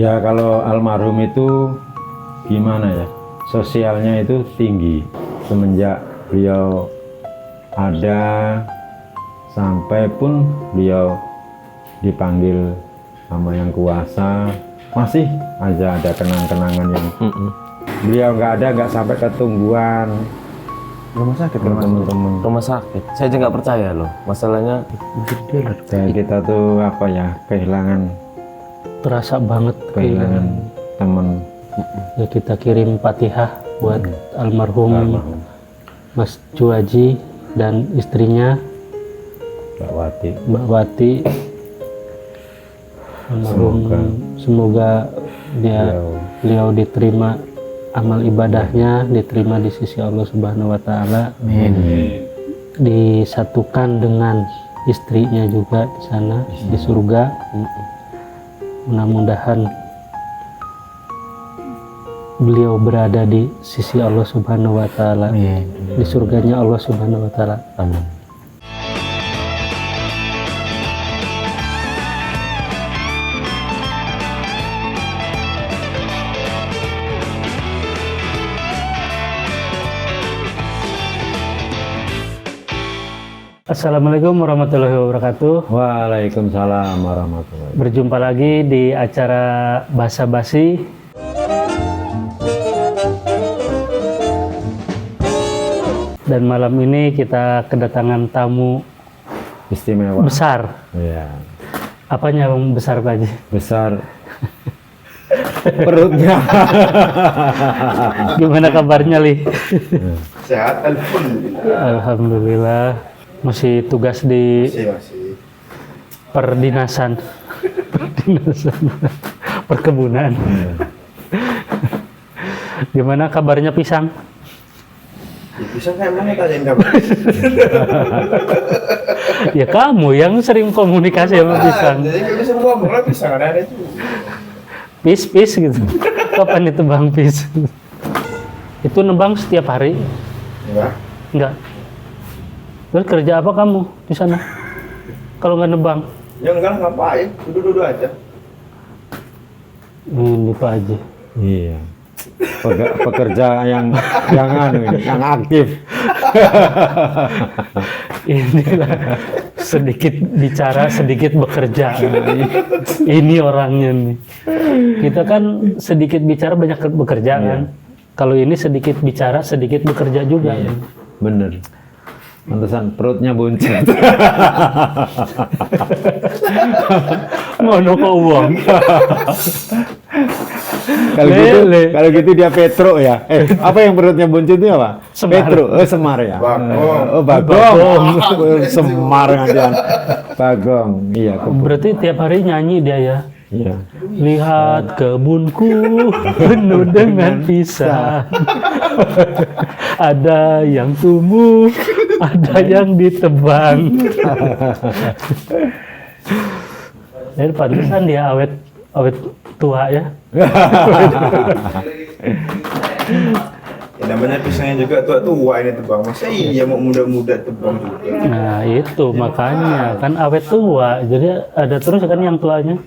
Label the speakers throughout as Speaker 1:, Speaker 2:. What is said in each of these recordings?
Speaker 1: Ya kalau almarhum itu gimana ya, sosialnya itu tinggi semenjak beliau ada sampai pun beliau dipanggil sama yang kuasa, masih aja ada kenang-kenangan yang beliau nggak ada, nggak sampai ketungguan
Speaker 2: Rumah sakit,
Speaker 1: teman-teman.
Speaker 3: Rumah sakit. Saya aja nggak percaya loh. Masalahnya
Speaker 1: Dan kita tuh apa ya, kehilangan
Speaker 4: terasa banget
Speaker 1: teman.
Speaker 4: ya. Kita kirim Fatihah buat almarhum Mas Juwaji dan istrinya
Speaker 1: Mbak Wati.
Speaker 4: Mbak Wati. Almarhum semoga beliau diterima amal ibadahnya, diterima di sisi Allah Subhanahu wa taala. Disatukan dengan istrinya juga di sana di surga. Mudah-mudahan beliau berada di sisi Allah Subhanahu wa taala, di surganya Allah Subhanahu wa taala.
Speaker 3: amin.
Speaker 4: Assalamualaikum warahmatullahi wabarakatuh.
Speaker 1: Waalaikumsalam warahmatullahi.
Speaker 4: Berjumpa lagi di acara Basa Basi. Dan malam ini kita kedatangan tamu
Speaker 1: Istimewa.
Speaker 4: besar.
Speaker 1: Ya,
Speaker 4: Apanya yang besar Pak Haji?
Speaker 1: besar perutnya.
Speaker 4: Gimana kabarnya Li?
Speaker 2: sehat, alhamdulillah.
Speaker 4: Alhamdulillah. Masih tugas di
Speaker 2: Masih.
Speaker 4: perdinasan. Perkebunan. Gimana kabarnya pisang?
Speaker 2: Ya, bisa kayak mana tanyain kamu?
Speaker 4: Ya kamu yang sering komunikasi sama pisang.
Speaker 2: Jadi kita bisa ngomong lah pisang ada itu.
Speaker 4: Pis gitu. Kapan itu Bang Pis? Itu nebang setiap hari?
Speaker 2: Enggak.
Speaker 4: Enggak. Terus kerja apa kamu di sana? Kalau nggak nebang?
Speaker 2: Ya enggak ngapain, duduk-duduk aja.
Speaker 4: Ini Pak Haji.
Speaker 1: Iya. Pekerja yang anu ini, yang aktif.
Speaker 4: Inilah sedikit bicara, sedikit bekerja. Ini orangnya nih. Kita kan sedikit bicara, banyak bekerja kan. Kalau ini sedikit bicara, sedikit bekerja juga.
Speaker 1: Bener. Pantesan perutnya buncit.
Speaker 4: Ngono kok uang.
Speaker 1: Kalau gitu dia Petro ya. Apa yang perutnya buncit itu apa?
Speaker 4: Semar.
Speaker 1: Petro, Semar ya.
Speaker 2: Bagong.
Speaker 1: Oh, Bagong. Semar kan. Bagong. Iya.
Speaker 4: Berarti tiap hari nyanyi dia ya.
Speaker 1: Iya.
Speaker 4: Lihat kebunku penuh dengan pisang. Ada yang tumbuh, ada yang ditebang. Jadi pantesan dia awet tua ya.
Speaker 2: Ya namanya pisangnya juga tua-tua ini tebang. Masa iya mau muda-muda tebang juga.
Speaker 4: Nah itu makanya kan awet tua. Jadi ada terus kan yang tuanya.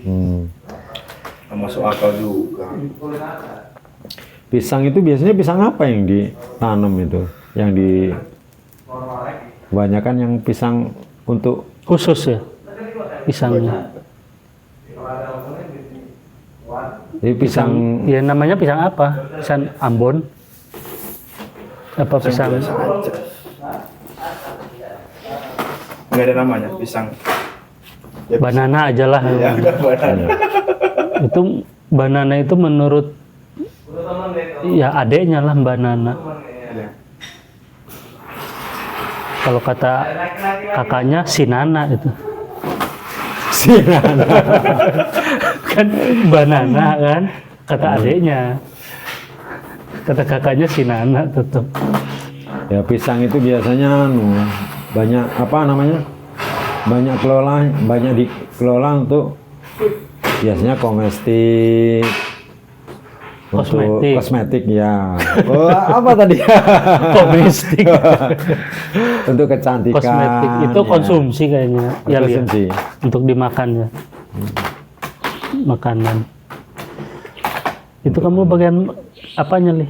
Speaker 2: Masuk akal juga.
Speaker 1: Pisang itu biasanya pisang apa yang ditanam itu? Yang di kebanyakan yang pisang untuk
Speaker 4: Khusus ya pisangnya.
Speaker 1: jadi pisang
Speaker 4: Ya namanya pisang apa? Pisang Ambon? Apa pisang?
Speaker 2: Biasa aja. Enggak ada namanya, pisang. Ya,
Speaker 4: Banana aja lah.
Speaker 2: Ya, udah banana.
Speaker 4: Itu banana itu menurut ya adeknya lah banana.
Speaker 2: Ya.
Speaker 4: Kalau kata kakaknya Sinana itu.
Speaker 1: Sinana.
Speaker 4: Kan banana kan kata adeknya. Kata kakaknya Sinana tetap.
Speaker 1: Ya pisang itu biasanya banyak apa namanya? Banyak dikelola untuk biasanya kosmetik. Untuk kosmetik ya. Oh, apa tadi?
Speaker 4: Domestik.
Speaker 1: Untuk kecantikan.
Speaker 4: Kosmetik itu
Speaker 1: ya.
Speaker 4: konsumsi kayaknya. Ya lihat.
Speaker 1: Konsumsi.
Speaker 4: Untuk dimakan ya. Makanan. Itu kamu bagian apanya, Li?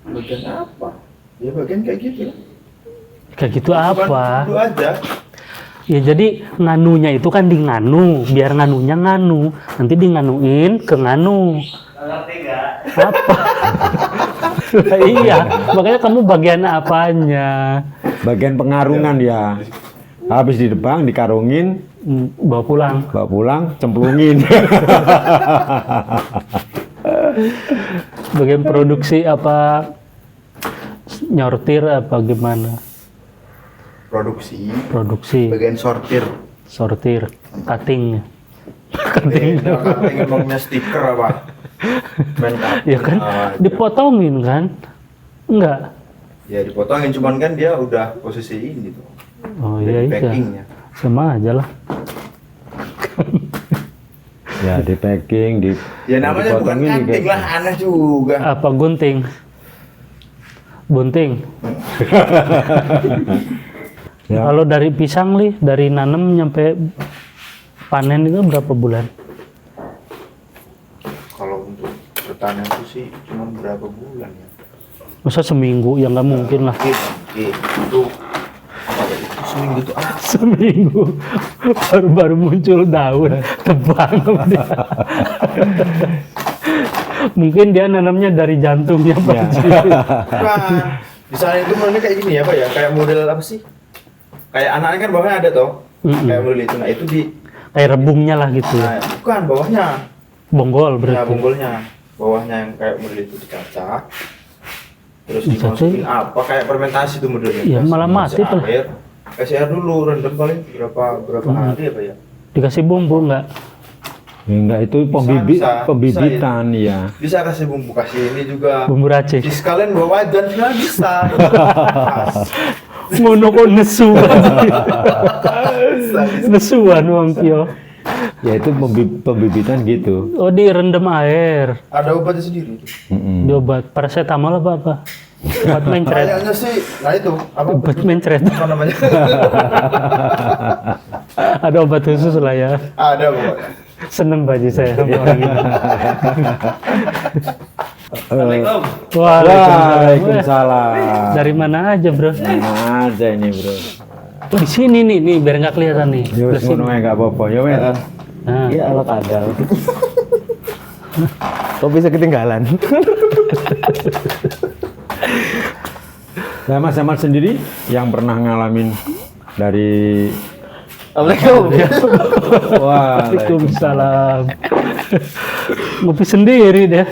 Speaker 2: Bagian apa? Ya bagian kayak gitu lah.
Speaker 4: Kayak gitu apa?
Speaker 2: Itu aja.
Speaker 4: Ya jadi nganunya itu kan di nganu, biar nganunya nganu. Nanti di nganuin ke nganu.
Speaker 5: Ngerti nggak?
Speaker 4: Apa? Lah iya, makanya kamu bagian apanya?
Speaker 1: Bagian pengarungan ya. Habis di depan dikarungin,
Speaker 4: Bawa pulang.
Speaker 1: bawa pulang, cemplungin.
Speaker 4: Bagian produksi apa? Nyortir apa gimana? Produksi,
Speaker 2: Bagian sortir.
Speaker 4: sortir, cutting.
Speaker 2: Cutting emangnya stiker apa? Main cutting.
Speaker 4: Ya kan
Speaker 2: aja.
Speaker 4: dipotongin kan? Enggak.
Speaker 2: Ya dipotongin, cuman kan dia udah posisi ini tuh.
Speaker 4: Oh
Speaker 2: Udah
Speaker 4: iya
Speaker 2: di
Speaker 4: iya.
Speaker 2: packingnya.
Speaker 4: Sama aja lah.
Speaker 1: Ya di packing, di
Speaker 2: Ya namanya bukan
Speaker 1: dipotongin juga.
Speaker 2: cutting lah, aneh juga.
Speaker 4: Apa gunting? Bunting.
Speaker 1: Ya.
Speaker 4: Kalau dari pisang Li, dari nanam nyampe panen itu berapa bulan?
Speaker 2: Kalau untuk pertanian itu sih cuma berapa bulan ya?
Speaker 4: Masa seminggu? Ya nggak mungkin lah.
Speaker 2: Oke, itu apa tadi? Itu seminggu itu apa?
Speaker 4: Seminggu baru muncul daun, tebang dia. Mungkin dia nanamnya dari jantungnya Pak
Speaker 1: Ya.
Speaker 4: Ji.
Speaker 2: Bukan. Di sana itu modelnya kayak gini ya Pak ya? Kayak model apa sih? Kayak anaknya kan bawahnya ada toh?
Speaker 4: Mm-mm.
Speaker 2: Kayak model itu. Nah itu di,
Speaker 4: Kayak rebungnya lah gitu.
Speaker 2: nah, bukan bawahnya.
Speaker 4: Bonggol
Speaker 2: Nah
Speaker 4: berarti.
Speaker 2: bonggolnya. Bawahnya yang kayak model itu dicacah. Terus
Speaker 4: Dicacah?
Speaker 2: dimasukin apa? Kayak fermentasi tuh modelnya.
Speaker 4: Ya, malah mati tuh.
Speaker 2: Air. Kasih air dulu, rendam paling berapa hari ya Pak ya?
Speaker 4: Dikasih bumbu nggak?
Speaker 1: Ya, enggak, itu
Speaker 2: Bisa,
Speaker 1: pembibitan ya.
Speaker 2: Bisa kasih bumbu, kasih ini juga.
Speaker 4: Bumbu racik.
Speaker 2: Di sekalian bawa wajan juga bisa.
Speaker 4: Ngono kok nesu. Nesuan wong kyo.
Speaker 1: Ya itu pembibitan gitu.
Speaker 4: Oh direndam air.
Speaker 2: Ada obatnya sendiri.
Speaker 1: Mm-mm.
Speaker 4: Diobat paracetamol apa apa? Obat mencret.
Speaker 2: Kayaknya sih, nah itu apa?
Speaker 4: Obat mencret.
Speaker 2: Apa namanya?
Speaker 4: Ada obat khusus lah ya.
Speaker 2: Ada pokoknya.
Speaker 4: Seneng Pak Ji saya sama orang ini.
Speaker 5: Assalamualaikum.
Speaker 1: Waalaikumsalam.
Speaker 4: Dari mana aja bro?
Speaker 1: Mana aja ini bro.
Speaker 4: Oh, di sini nih biar nggak kelihatan nih.
Speaker 1: Ya wis ngono ae enggak apa-apa ya wes.
Speaker 4: Nah,
Speaker 3: Iya alat kadal. Kok bisa ketinggalan?
Speaker 1: Nah Mas Jamal sendiri yang pernah ngalamin dari
Speaker 3: Assalamualaikum.
Speaker 4: Waalaikumsalam. Ngopi sendiri deh.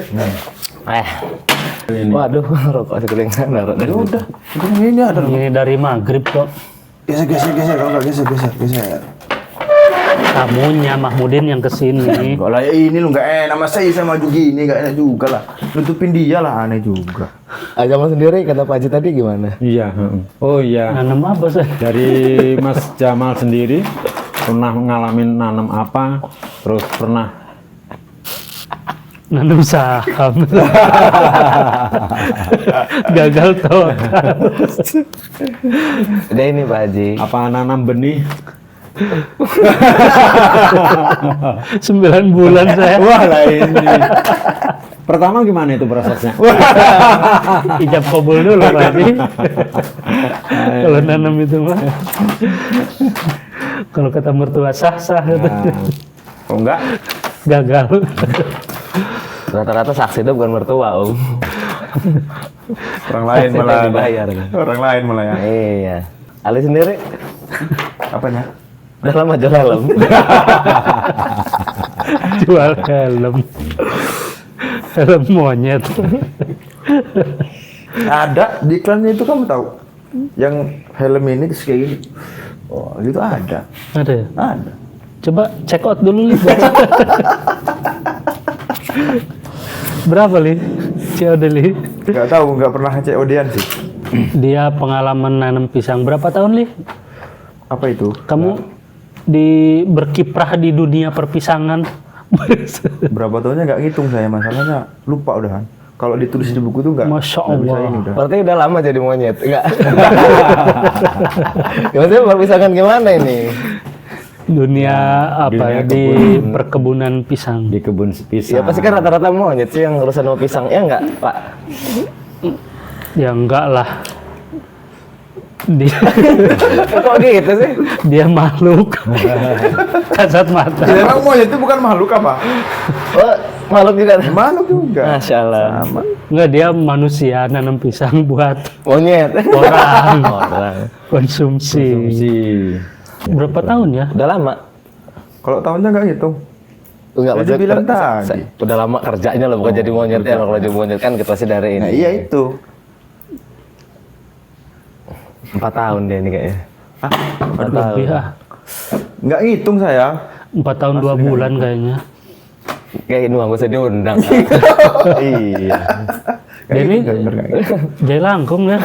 Speaker 1: ini.
Speaker 3: Waduh, rokok sekelingan naruh.
Speaker 2: Udah, ini ada.
Speaker 4: Ini dari maghrib kok.
Speaker 2: Geser, kalau nggak geser.
Speaker 4: Kamunya Mahmudin yang kesini.
Speaker 2: Kalau ya ini lu nggak enak, masa saya maju gini nggak enak juga lah. Nutupin dia lah, aneh juga.
Speaker 3: Jamal sendiri kata Pak Haji tadi gimana?
Speaker 1: Iya. Oh iya.
Speaker 4: Nanam apa sih?
Speaker 1: Dari Mas Jamal sendiri pernah ngalamin nanam apa? Terus pernah
Speaker 4: Nanam saham. Gagal total.
Speaker 3: Udah ini Pak Haji.
Speaker 1: apa nanam benih?
Speaker 4: 9 bulan saya.
Speaker 1: Wah lah ini. Pertama gimana itu prosesnya?
Speaker 4: Ijab kabul dulu Pak Haji. Kalau nanam itu mah. Kalau kata mertua sah-sah gitu.
Speaker 2: Oh enggak?
Speaker 4: Gagal.
Speaker 3: Rata-rata saksi itu bukan mertua, Om.
Speaker 2: Orang lain
Speaker 3: Saksi
Speaker 2: malah.
Speaker 3: yang dibayar.
Speaker 2: Orang lain malah ya.
Speaker 3: Iya. Ali sendiri
Speaker 2: Apanya?
Speaker 3: udah lama jual helm.
Speaker 4: Jual helm. Helm monyet.
Speaker 2: Ada di iklannya itu kamu tahu? Yang helm ini terus kayak gini. Oh, gitu ada.
Speaker 4: Ada ya?
Speaker 2: Ada.
Speaker 4: Coba check out dulu Li. Berapa Li? COD Li?
Speaker 2: Enggak tahu, enggak pernah COD-an sih.
Speaker 4: Dia pengalaman nanam pisang berapa tahun Li?
Speaker 2: Apa itu?
Speaker 4: Kamu berkiprah di dunia perpisangan.
Speaker 2: Berapa tahunnya nggak ngitung saya, masalahnya lupa udahan. Kalau ditulis di buku tuh nggak.
Speaker 4: Masya
Speaker 2: nggak bisa
Speaker 4: Allah.
Speaker 2: ini udah.
Speaker 3: Berarti udah lama jadi monyet, enggak? Gimana perpisahan gimana ini?
Speaker 4: dunia apa
Speaker 1: dunia
Speaker 4: di
Speaker 1: kebun.
Speaker 4: perkebunan pisang.
Speaker 1: Di kebun pisang.
Speaker 3: Ya pasti kan rata-rata monyet sih yang urusan sama pisang, ya enggak, Pak?
Speaker 4: Ya enggak lah. Dia,
Speaker 3: Kok gitu sih?
Speaker 4: dia makhluk. Kasat mata.
Speaker 2: Ya, emang monyet itu bukan makhluk apa?
Speaker 3: Oh, makhluk juga.
Speaker 2: Makhluk juga.
Speaker 3: Masya Allah.
Speaker 4: Enggak, dia manusia nanam pisang buat
Speaker 3: Monyet.
Speaker 4: orang
Speaker 3: Orang.
Speaker 4: konsumsi. Berapa tahun ya?
Speaker 3: Udah lama.
Speaker 2: Kalau tahunnya nggak hitung.
Speaker 3: Enggak,
Speaker 2: Jadi
Speaker 3: maksudnya
Speaker 2: bilang tadi.
Speaker 3: udah lama kerjanya loh, bukan jadi monyet ya. Kalau jadi monyet kan kita sih dari ini.
Speaker 2: Nah, iya itu.
Speaker 3: 4 tahun dia ini kayaknya.
Speaker 2: Ah,
Speaker 3: 4 tahun.
Speaker 4: Lebih ah.
Speaker 2: nggak ngitung saya.
Speaker 4: 4 tahun 2 bulan kayaknya.
Speaker 3: Kayak ini gak usah diundang.
Speaker 2: Iya.
Speaker 4: Dia ini Jai Langkung ya.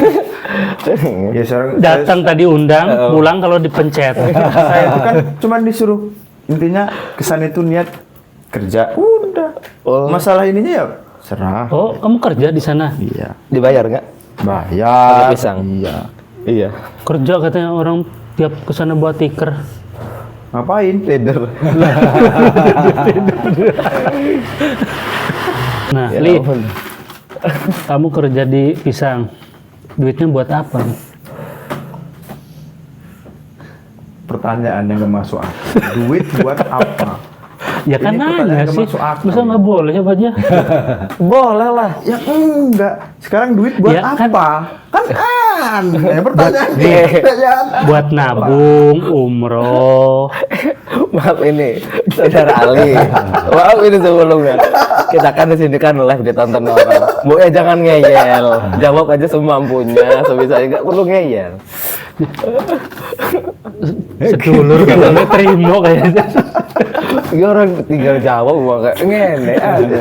Speaker 2: Ya sekarang
Speaker 4: Datang tadi undang, pulang kalau dipencet.
Speaker 2: saya itu kan cuma disuruh, intinya kesan itu niat kerja. Udah.
Speaker 3: Oh.
Speaker 2: Masalah ininya ya serah.
Speaker 4: Oh, kamu kerja di sana?
Speaker 2: Iya.
Speaker 3: Dibayar nggak?
Speaker 2: Bayar.
Speaker 3: Pakai pisang.
Speaker 2: Iya.
Speaker 3: Iya.
Speaker 4: Kerja katanya orang tiap kesana buat tiker.
Speaker 2: Ngapain? Trader.
Speaker 4: Nah,
Speaker 3: Ya
Speaker 4: Li,
Speaker 3: ampun.
Speaker 4: kamu kerja di pisang. Duitnya buat apa?
Speaker 2: Pertanyaan yang nggak masuk akal. Duit buat apa?
Speaker 4: Ya kan
Speaker 2: Ini pertanyaan
Speaker 4: nanya
Speaker 2: nggak
Speaker 4: sih.
Speaker 2: masuk akal.
Speaker 4: Masa nggak boleh ya, Baja?
Speaker 3: Boleh lah.
Speaker 2: Ya enggak. Sekarang duit buat
Speaker 4: Ya, kan-
Speaker 2: apa? Kan aneh pertanyaan.
Speaker 3: Nih.
Speaker 2: Pertanyaan.
Speaker 4: Buat nabung, umroh.
Speaker 3: Maaf ini saudara Ali. Maaf ini sebelumnya. Kita kan di sini kan live ditonton orang. Bu ya jangan ngeyel. Jawab aja semampunya, sebisa enggak perlu ngeyel.
Speaker 4: Sedulur katanya terima kayaknya.
Speaker 3: Iya orang tinggal jawab mau kayak ngene aja.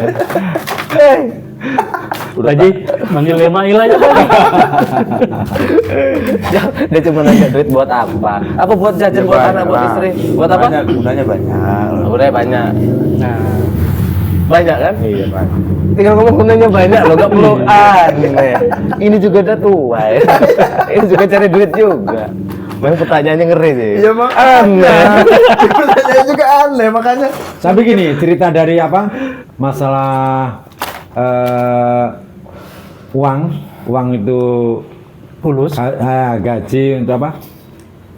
Speaker 4: Baji, manggil Lemail aja kan?
Speaker 3: Dia cuma nanya duit buat apa? Apa buat jajan buat anak, buat istri? Buat apa?
Speaker 2: Gunanya banyak.
Speaker 3: Udah banyak.
Speaker 4: Nah,
Speaker 3: Banyak kan?
Speaker 2: Iya, Pak.
Speaker 3: Tinggal ngomong gunanya banyak loh, nggak perlu aneh. Ini juga udah tua ya. Ini juga cari duit juga. Memang pertanyaannya ngeri sih.
Speaker 2: Iya, Bang. Aneh. Pertanyaan juga aneh makanya.
Speaker 1: Tapi gini, cerita dari apa? Masalah uang itu
Speaker 4: fulus.
Speaker 1: gaji untuk apa?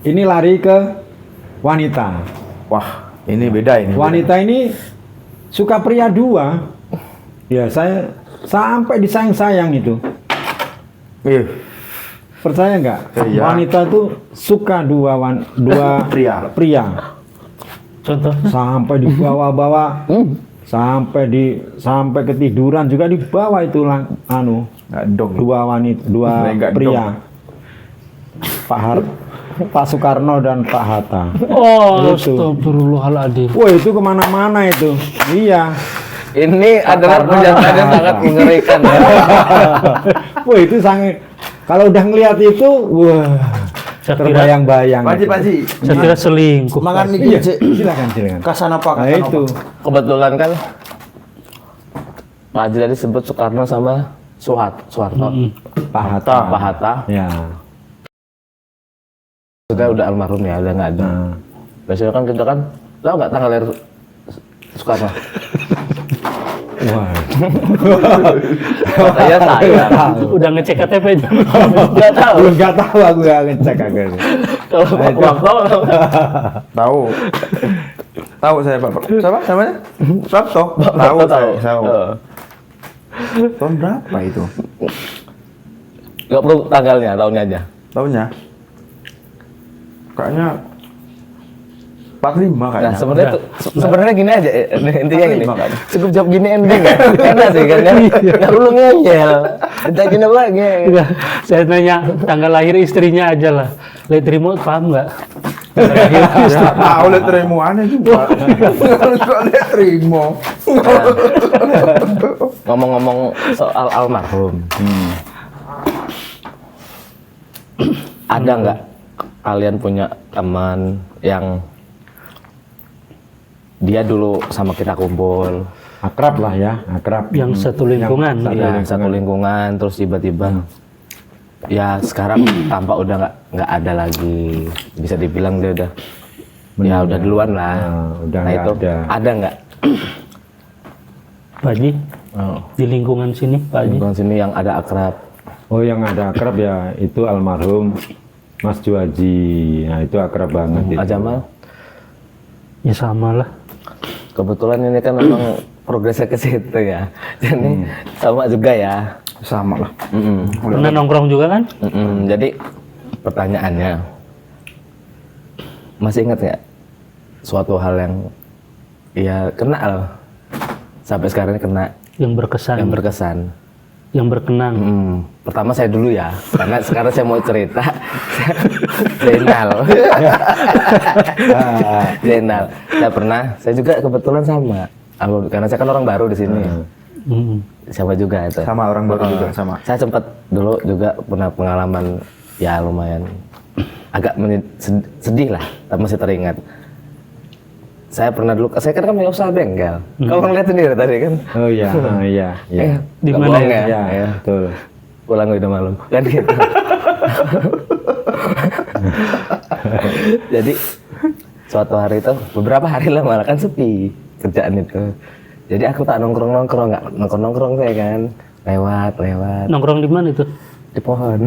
Speaker 1: Ini lari ke wanita.
Speaker 2: Wah, ini beda ini.
Speaker 1: Wanita ini suka pria dua. Ya, saya sampai disayang-sayang itu.
Speaker 2: Iya.
Speaker 1: Percaya nggak?
Speaker 2: Iya.
Speaker 1: Wanita tuh suka dua pria.
Speaker 4: Contohnya?
Speaker 1: Sampai dibawa-bawa. Sampai ketiduran juga dibawa itu
Speaker 2: Nggak dong.
Speaker 1: dua
Speaker 2: Nggak
Speaker 1: pria. Pak Soekarno dan Pak Hatta.
Speaker 4: Oh,
Speaker 1: Itu.
Speaker 4: astagfirullahaladzim.
Speaker 1: Wah, itu kemana-mana itu. Iya.
Speaker 3: Ini adalah pernyataan yang sangat mengerikan ya.
Speaker 1: Wah, itu sangat. Kalau udah ngelihat itu, wah,
Speaker 4: Saya kira,
Speaker 1: terbayang-bayang.
Speaker 2: Panji.
Speaker 4: saya kira selingkuh.
Speaker 2: Makan nih
Speaker 1: Iya, silakan.
Speaker 2: Kasan apa?
Speaker 1: Nah, itu.
Speaker 3: Kebetulan kan Pak Haji tadi sebut Soekarno sama Soeharto.
Speaker 1: Pak Hatta.
Speaker 3: Pak Hatta.
Speaker 1: Ya.
Speaker 3: Sudah almarhum ya, udah nggak ada.
Speaker 1: Nah.
Speaker 3: Biasanya kan kita kan, tahu nggak tanggal lahir Soekarno?
Speaker 1: Wah.
Speaker 3: Saya.
Speaker 4: Udah ngecek KTP aja.
Speaker 3: Nggak tahu.
Speaker 1: Belum nggak tahu, aku nggak ngecek agak.
Speaker 3: Kalau Pak Prapto,
Speaker 2: Tahu. Tahu saya Pak. Siapa namanya? Prapto. Tahu
Speaker 3: tahu.
Speaker 2: saya. Tahu.
Speaker 3: Oh.
Speaker 2: Tahun berapa itu?
Speaker 3: Nggak perlu tanggalnya, tahunnya aja.
Speaker 2: Tahunnya? Kayaknya 45 kayaknya.
Speaker 3: Nah, sebenarnya gini aja, intinya gini.
Speaker 2: 45 kayaknya.
Speaker 3: Cukup jawab gini ending ya. Enak sih kan ya. Nggak perlu ngeyel. Ditanya apa ngeyel.
Speaker 4: Enggak, saya nanya tanggal lahir istrinya aja lah. Lihat remote paham nggak?
Speaker 2: Ya, tahu lihat terimo aneh juga. Kok lihat terimo.
Speaker 3: Ngomong-ngomong soal almarhum, ada nggak kalian punya teman yang dia dulu sama kita kumpul,
Speaker 1: Akrab lah ya, akrab.
Speaker 4: Yang satu lingkungan.
Speaker 3: ya satu lingkungan, terus tiba-tiba ya sekarang tampak udah nggak ada lagi, bisa dibilang dia udah Ya udah duluan lah.
Speaker 1: Udah
Speaker 3: Nah
Speaker 1: nggak
Speaker 3: itu
Speaker 1: ada.
Speaker 3: nggak?
Speaker 4: Pak Haji,
Speaker 3: Oh,
Speaker 4: di lingkungan sini Pak Haji.
Speaker 3: lingkungan sini yang ada akrab.
Speaker 1: Oh, yang ada akrab ya itu almarhum Mas Juaji. Nah itu akrab banget itu.
Speaker 3: Pak Jamal,
Speaker 4: Ya sama lah.
Speaker 3: kebetulan ini kan memang progresnya ke situ ya. Jadi sama juga ya.
Speaker 2: Sama lah.
Speaker 4: Pernah nongkrong juga kan?
Speaker 3: Jadi pertanyaannya, masih ingat nggak suatu hal yang ya kenal sampai sekarang ini kena
Speaker 4: Yang berkesan,
Speaker 3: yang berkesan?
Speaker 4: yang berkenang.
Speaker 3: Pertama saya dulu ya, karena sekarang saya mau cerita. Zainal. Zainal. Saya juga kebetulan sama. Karena saya kan orang baru di sini. Siapa juga itu?
Speaker 2: Sama orang baru juga sama.
Speaker 3: Saya sempat dulu juga pernah pengalaman ya lumayan agak sedih lah, tapi masih teringat. Saya pernah dulu, saya kan punya usaha bengkel. Kamu lihat sendiri tadi kan?
Speaker 1: Oh iya, iya, iya.
Speaker 4: Di
Speaker 3: nggak
Speaker 4: mana
Speaker 3: bohong
Speaker 4: ya?
Speaker 3: ya?
Speaker 1: Iya, betul.
Speaker 3: Pulang udah malam kan gitu. Jadi suatu hari itu beberapa hari lah malah kan sepi kerjaan itu. Jadi aku tak nongkrong nggak nongkrong saya kan lewat
Speaker 4: Nongkrong di mana itu?
Speaker 3: di pohon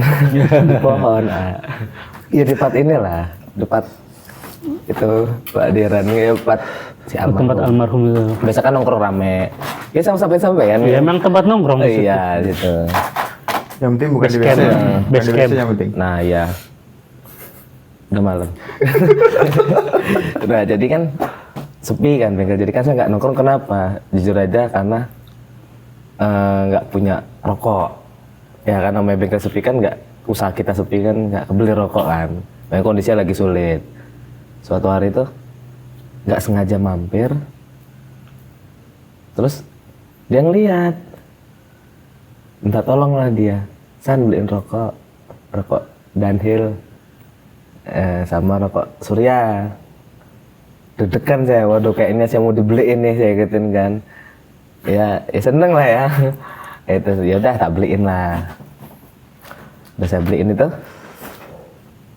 Speaker 3: di pohon. Ya di tempat inilah depan itu Pak Diran ya tempat si
Speaker 4: Tempat
Speaker 3: almarhum.
Speaker 4: almarhum itu.
Speaker 3: Biasa kan nongkrong rame. Ya sama sampai kan.
Speaker 4: Ya emang tempat nongkrong.
Speaker 3: Oh,
Speaker 4: di situ.
Speaker 3: iya gitu.
Speaker 2: Yang penting bukan di
Speaker 4: Base
Speaker 2: WC.
Speaker 4: camp.
Speaker 2: Bukan
Speaker 4: Base
Speaker 2: di WC
Speaker 4: camp.
Speaker 2: yang penting.
Speaker 3: Nah ya udah malam. Nah jadi kan sepi kan bengkel. Jadi kan saya nggak nongkrong kenapa? Jujur aja karena nggak punya rokok. Ya kan namanya bengkel sepi kan nggak, usaha kita sepi kan nggak kebeli rokok kan. Memang kondisinya lagi sulit. Suatu hari itu nggak sengaja mampir. Terus dia ngeliat, minta tolong lah dia. San beliin rokok Dunhill sama rokok Surya. Deg-degan saya, waduh kayaknya saya mau dibeliin nih saya gituin kan. Ya seneng lah ya. Itu ya udah tak beliin lah. Udah saya beliin itu,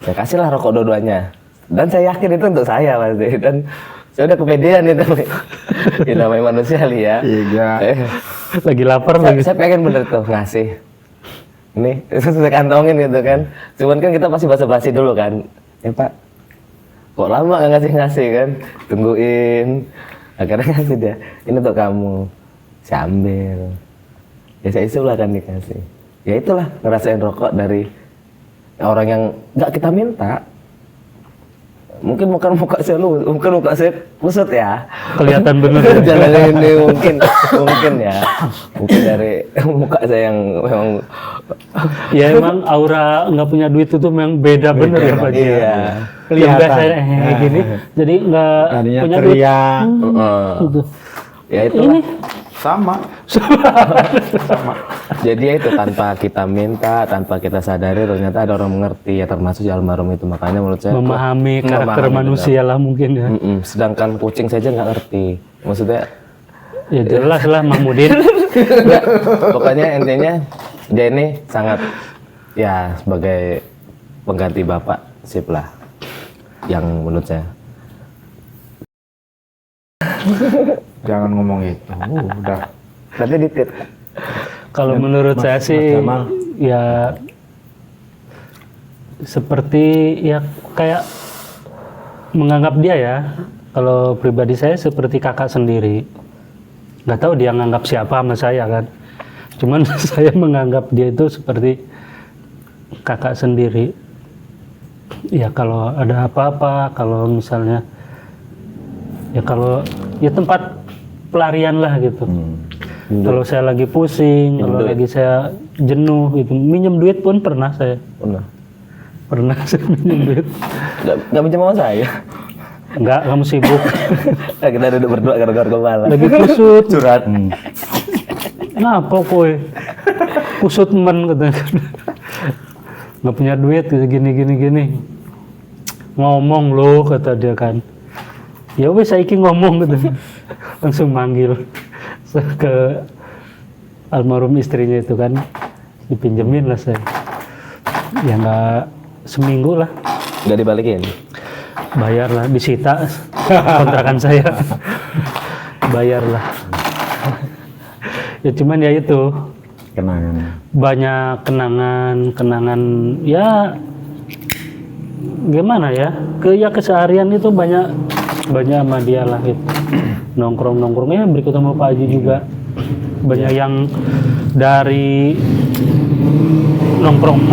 Speaker 3: saya kasih lah rokok dua-duanya. Dan saya yakin itu untuk saya pasti. Dan saya udah kepedean itu. Ya namanya manusia kali ya.
Speaker 2: Iya.
Speaker 4: Lagi lapar lagi.
Speaker 3: Saya pengen bener tuh ngasih. Ini saya kantongin gitu kan. Cuman kan kita pasti basa-basi dulu kan. Ya Pak, kok lama nggak ngasih kan? Tungguin. Akhirnya ngasih dia. Ini untuk kamu. Saya ambil. Ya saya isulah kan dikasih. Ya itulah ngerasain rokok dari orang yang nggak kita minta. Mungkin muka saya kusut ya.
Speaker 4: Kelihatan bener.
Speaker 3: Jalan ini mungkin ya. Mungkin dari muka saya yang memang
Speaker 4: Ya emang aura nggak punya duit itu memang beda bener ya Pak Haji.
Speaker 3: iya.
Speaker 4: Yang biasa gini, jadi nggak
Speaker 1: Tadinya
Speaker 4: punya duit.
Speaker 1: teriak.
Speaker 4: Gitu.
Speaker 3: Ya itu
Speaker 4: Ini
Speaker 2: Sama.
Speaker 3: Jadi ya itu tanpa kita minta, tanpa kita sadari ternyata ada orang mengerti ya termasuk si almarhum itu. Makanya menurut saya
Speaker 4: memahami karakter
Speaker 3: memahami,
Speaker 4: manusia lah mungkin ya.
Speaker 3: Sedangkan kucing saja nggak ngerti. Maksudnya
Speaker 4: Ya jelas lah Mahmudin.
Speaker 3: nggak, pokoknya intinya dia ini sangat ya sebagai pengganti bapak sip lah yang menurut saya.
Speaker 2: Jangan ngomong itu. Udah.
Speaker 3: Tadi ditit.
Speaker 4: Kalau menurut saya sih
Speaker 1: Jamal.
Speaker 4: ya seperti ya kayak menganggap dia ya. Kalau pribadi saya seperti kakak sendiri. Nggak tahu dia nganggap siapa sama saya kan. Cuman saya menganggap dia itu seperti kakak sendiri. Ya kalau ada apa-apa, kalau misalnya ya kalau ya tempat pelarian lah gitu. Kalau saya lagi pusing, kalau lagi saya jenuh gitu, minjem duit pun pernah saya. Pernah saya minjem duit.
Speaker 3: Nggak pinjam sama saya.
Speaker 4: Enggak, kamu sibuk.
Speaker 3: Kita duduk berdua gara-gara kepala.
Speaker 4: Lagi kusut.
Speaker 2: Curhat.
Speaker 4: Kenapa kowe? Kusut men katanya. Nggak punya duit gini. Ngomong lo kata dia kan. Ya wes saiki ngomong gitu. Langsung manggil ke almarhum istrinya itu kan, dipinjemin lah saya. Ya nggak seminggu lah.
Speaker 3: Nggak dibalikin.
Speaker 4: Bayarlah, disita kontrakan saya. Bayarlah. Ya cuman ya itu,
Speaker 1: Kenangan.
Speaker 4: banyak kenangan ya gimana ya, keseharian itu banyak sama dia lah gitu. Nongkrongnya berikut sama Pak Haji juga banyak yang dari nongkrong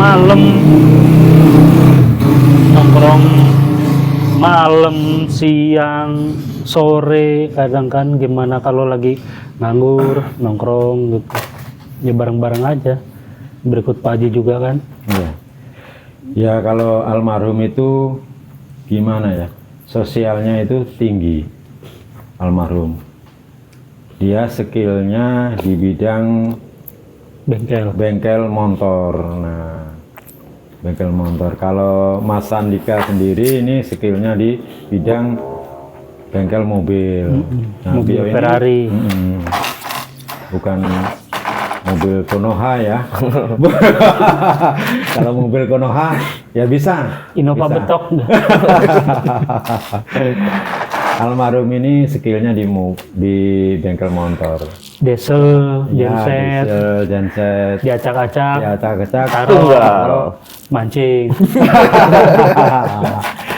Speaker 4: malam, siang, sore, kadang kan gimana kalau lagi nganggur nongkrong gitu ya bareng-bareng aja berikut Pak Haji juga kan.
Speaker 1: Iya. Ya kalau almarhum itu gimana ya, sosialnya itu tinggi almarhum. Dia skillnya di bidang bengkel motor. Nah, bengkel motor. Kalau Mas Andika sendiri ini skillnya di bidang bengkel mobil. Nah,
Speaker 4: Mobil
Speaker 1: beliau ini,
Speaker 4: Ferrari.
Speaker 1: bukan mobil Konoha ya. Kalau mobil Konoha ya bisa.
Speaker 4: Innova
Speaker 1: bisa.
Speaker 4: betok.
Speaker 1: Almarhum ini skillnya di bengkel motor.
Speaker 4: Diesel,
Speaker 1: Ya,
Speaker 4: genset,
Speaker 1: diesel, genset,
Speaker 4: diacak-acak,
Speaker 1: diacak-acak,
Speaker 4: taruh, mancing.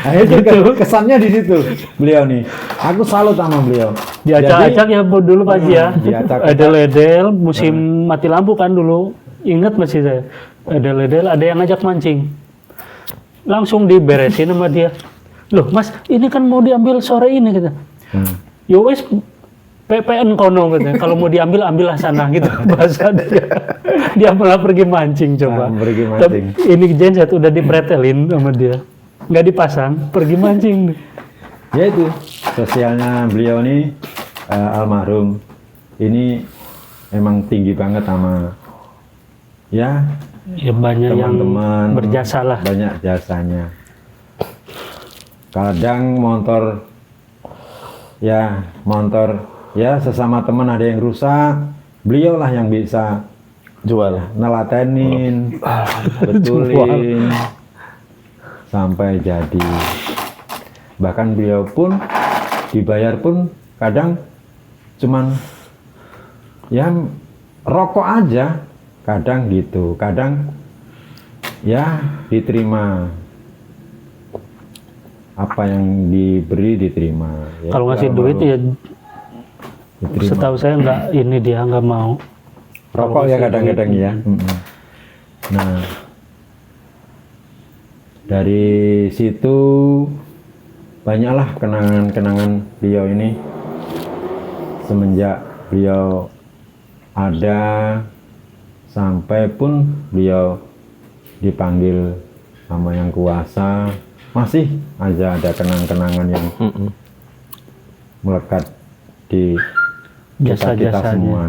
Speaker 1: Nah, itu kesannya di situ beliau nih. Aku salut sama beliau.
Speaker 4: Diacak-acak ya dulu Pak Haji ya.
Speaker 1: diacak-acak.
Speaker 4: Edel-edel musim mati lampu kan dulu. Ingat masih saya. Edel-edel ada yang ngajak mancing. Langsung diberesin sama dia. Loh Mas, ini kan mau diambil sore ini gitu. Yo wes PPN kono gitu. Kalau mau diambil ambillah sana gitu bahasa dia. Dia malah pergi mancing coba.
Speaker 1: Pergi mancing.
Speaker 4: Tapi ini genset udah dipretelin sama dia. Nggak dipasang, pergi mancing.
Speaker 1: Ya itu sosialnya beliau nih almarhum ini emang tinggi banget sama ya
Speaker 4: Ya banyak yang
Speaker 1: teman-teman,
Speaker 4: berjasa lah.
Speaker 1: banyak jasanya. Kadang motor ya sesama teman ada yang rusak, beliaulah yang bisa
Speaker 3: Jual.
Speaker 1: nelatenin, betulin sampai jadi. Bahkan beliau pun dibayar pun kadang cuman ya rokok aja, kadang gitu, kadang ya diterima apa yang diberi diterima. Ya,
Speaker 4: Kalau ngasih
Speaker 1: itu
Speaker 4: duit ya
Speaker 1: diterima.
Speaker 4: setahu saya dia nggak mau.
Speaker 1: Rokok ya kadang-kadang ya. Nah, dari situ banyaklah kenangan-kenangan beliau ini semenjak beliau ada sampai pun beliau dipanggil sama yang kuasa, masih aja ada kenang-kenangan yang melekat di kita
Speaker 4: Jasa-jasanya.
Speaker 1: semua.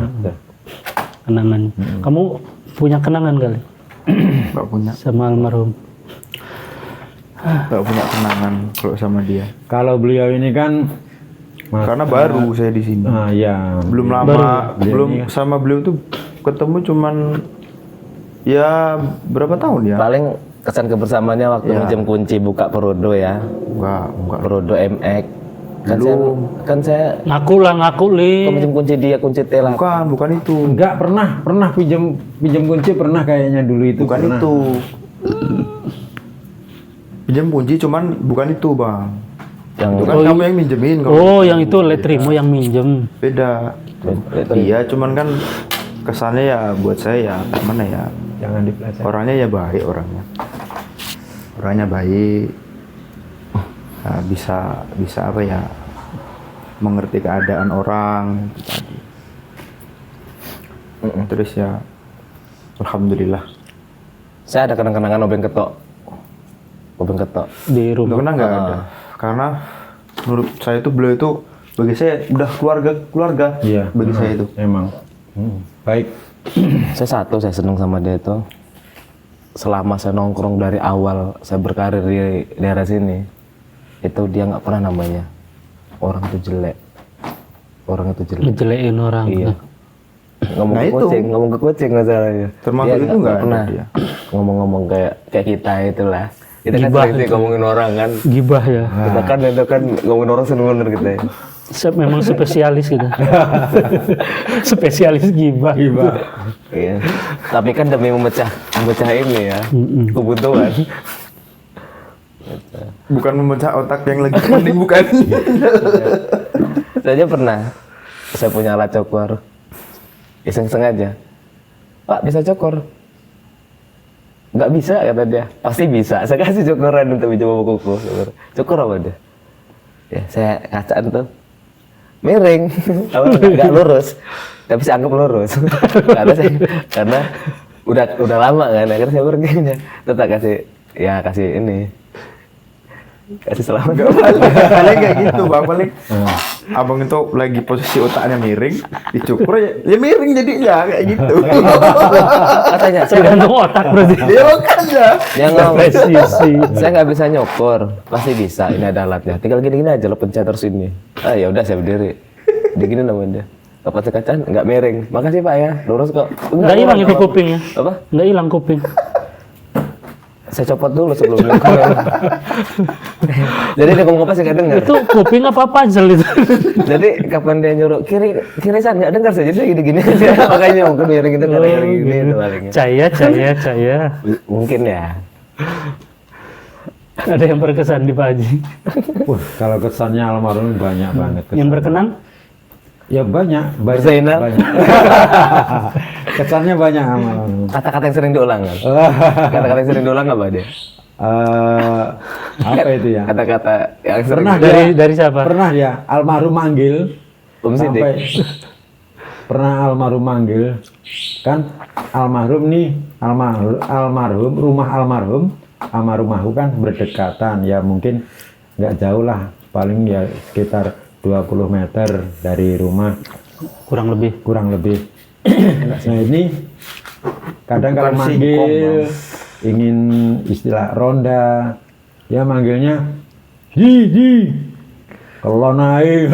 Speaker 4: Kenangan. Kamu punya kenangan kali
Speaker 2: Nggak punya,
Speaker 4: sama almarhum?
Speaker 2: nggak punya kenangan kalau sama dia.
Speaker 1: Kalau beliau ini kan
Speaker 2: Karena baru saya di sini.
Speaker 1: ya
Speaker 2: Belum
Speaker 1: beliau-
Speaker 2: lama,
Speaker 1: beliau
Speaker 2: belum
Speaker 1: ini-
Speaker 2: sama beliau tuh ketemu cuman ya berapa tahun ya?
Speaker 3: Paling kesan kebersamaannya waktu
Speaker 2: Ya.
Speaker 3: minjem kunci buka Perodo ya.
Speaker 2: Enggak.
Speaker 3: Perodo MX. Kan saya
Speaker 4: Ngaku li.
Speaker 3: minjem kunci dia, kunci T8.
Speaker 2: Bukan itu.
Speaker 1: enggak pernah pinjam kunci pernah kayaknya dulu itu
Speaker 2: Bukan
Speaker 1: pernah.
Speaker 2: itu. Pinjam kunci cuman bukan itu, Bang.
Speaker 3: Yang
Speaker 2: Itu kan kamu yang minjemin kalau
Speaker 4: Oh, yang itu Letrimo yang minjem.
Speaker 2: beda. Iya, cuman kan kesannya ya buat saya ya gimana ya?
Speaker 1: Jangan dipelajari.
Speaker 2: Orangnya ya baik orangnya. Orangnya baik. Nah, bisa apa ya? Mengerti keadaan orang itu tadi. Terus ya alhamdulillah.
Speaker 3: saya ada kenang-kenangan obeng ketok. Obeng ketok.
Speaker 4: Di rumah.
Speaker 2: Karena nggak ada. Karena menurut saya itu beliau itu bagi saya udah keluarga
Speaker 1: Iya.
Speaker 2: bagi saya itu.
Speaker 1: Emang. Baik.
Speaker 3: Saya senang sama dia itu. Selama saya nongkrong dari awal saya berkarir di daerah sini, itu dia nggak pernah namanya orang itu jelek. Orang itu jelek.
Speaker 4: Ngejelekin orang.
Speaker 3: Iya. Ngomong
Speaker 2: Nah,
Speaker 3: ke
Speaker 2: itu.
Speaker 3: ngomong ke kucing masalahnya.
Speaker 2: Termasuk
Speaker 3: Dia
Speaker 2: itu nggak ada
Speaker 3: pernah
Speaker 2: dia.
Speaker 3: ngomong-ngomong kayak kita itulah. Kita kan
Speaker 4: Gibah
Speaker 3: sering sih
Speaker 4: itu.
Speaker 3: ngomongin orang kan.
Speaker 4: Gibah ya.
Speaker 3: Kita kan itu kan ngomongin orang seneng bener kita ya.
Speaker 4: Memang spesialis gitu. Spesialis gibah.
Speaker 3: Iya. Tapi kan demi memecah ini ya. Kebutuhan.
Speaker 2: Bukan memecah otak yang lagi mending bukan.
Speaker 3: Saya aja pernah. Saya punya alat cokor. Iseng-iseng aja. Pak bisa cokor? Nggak bisa kata dia. Pasti bisa. Saya kasih cokoran untuk mencoba kuku. Cokor apa dia? Ya saya kacaan tuh. Miring. Nggak lurus. Tapi saya anggap lurus. karena udah lama kan. Akhirnya saya pergi. Tetap kasih ini. Kasih selamat.
Speaker 2: Paling kayak gitu bang, paling abang itu lagi posisi otaknya miring, dicukur ya miring jadinya kayak gitu.
Speaker 3: Katanya
Speaker 4: Tergantung otak berarti.
Speaker 2: Ya makanya.
Speaker 3: yang ngomong,
Speaker 4: Presisi.
Speaker 3: saya nggak bisa nyokor, pasti bisa. Ini ada alatnya. Tinggal gini-gini aja lo pencet terus ini. Ah ya udah saya berdiri. Digini namanya. Lepas kacaan nggak miring. Makasih pak ya, lurus kok.
Speaker 4: Nggak hilang itu kupingnya.
Speaker 3: Apa?
Speaker 4: Nggak hilang kuping.
Speaker 3: Saya copot dulu sebelumnya. Jadi dia ngomong apa sih nggak dengar.
Speaker 4: Itu kuping apa puzzle itu?
Speaker 3: Jadi kapan dia nyuruh kirisan nggak dengar saya. Jadi saya gini-gini aja. Makanya mungkin miring itu karena gini itu palingnya.
Speaker 4: Caya.
Speaker 3: Mungkin ya.
Speaker 4: Ada yang berkesan di Pak Haji.
Speaker 1: Wah, kalau kesannya almarhum banyak banget.
Speaker 4: Yang berkenan?
Speaker 1: Ya banyak.
Speaker 3: Berzainal.
Speaker 1: Banyak. Kesannya banyak almarhum.
Speaker 3: Kata-kata yang sering diulang kan? Kata-kata yang sering diulang apa dia?
Speaker 1: Apa itu ya?
Speaker 3: Kata-kata yang sering
Speaker 1: Pernah
Speaker 4: Dari siapa?
Speaker 1: Pernah ya almarhum manggil
Speaker 3: Sidik.
Speaker 1: pernah almarhum manggil kan almarhum nih almarhum rumah almarhum sama rumahku kan berdekatan ya mungkin nggak jauh lah paling ya sekitar 20 meter dari rumah
Speaker 4: Kurang lebih.
Speaker 1: nah ini kadang kalau manggil ingin istilah ronda ya manggilnya di kalau naik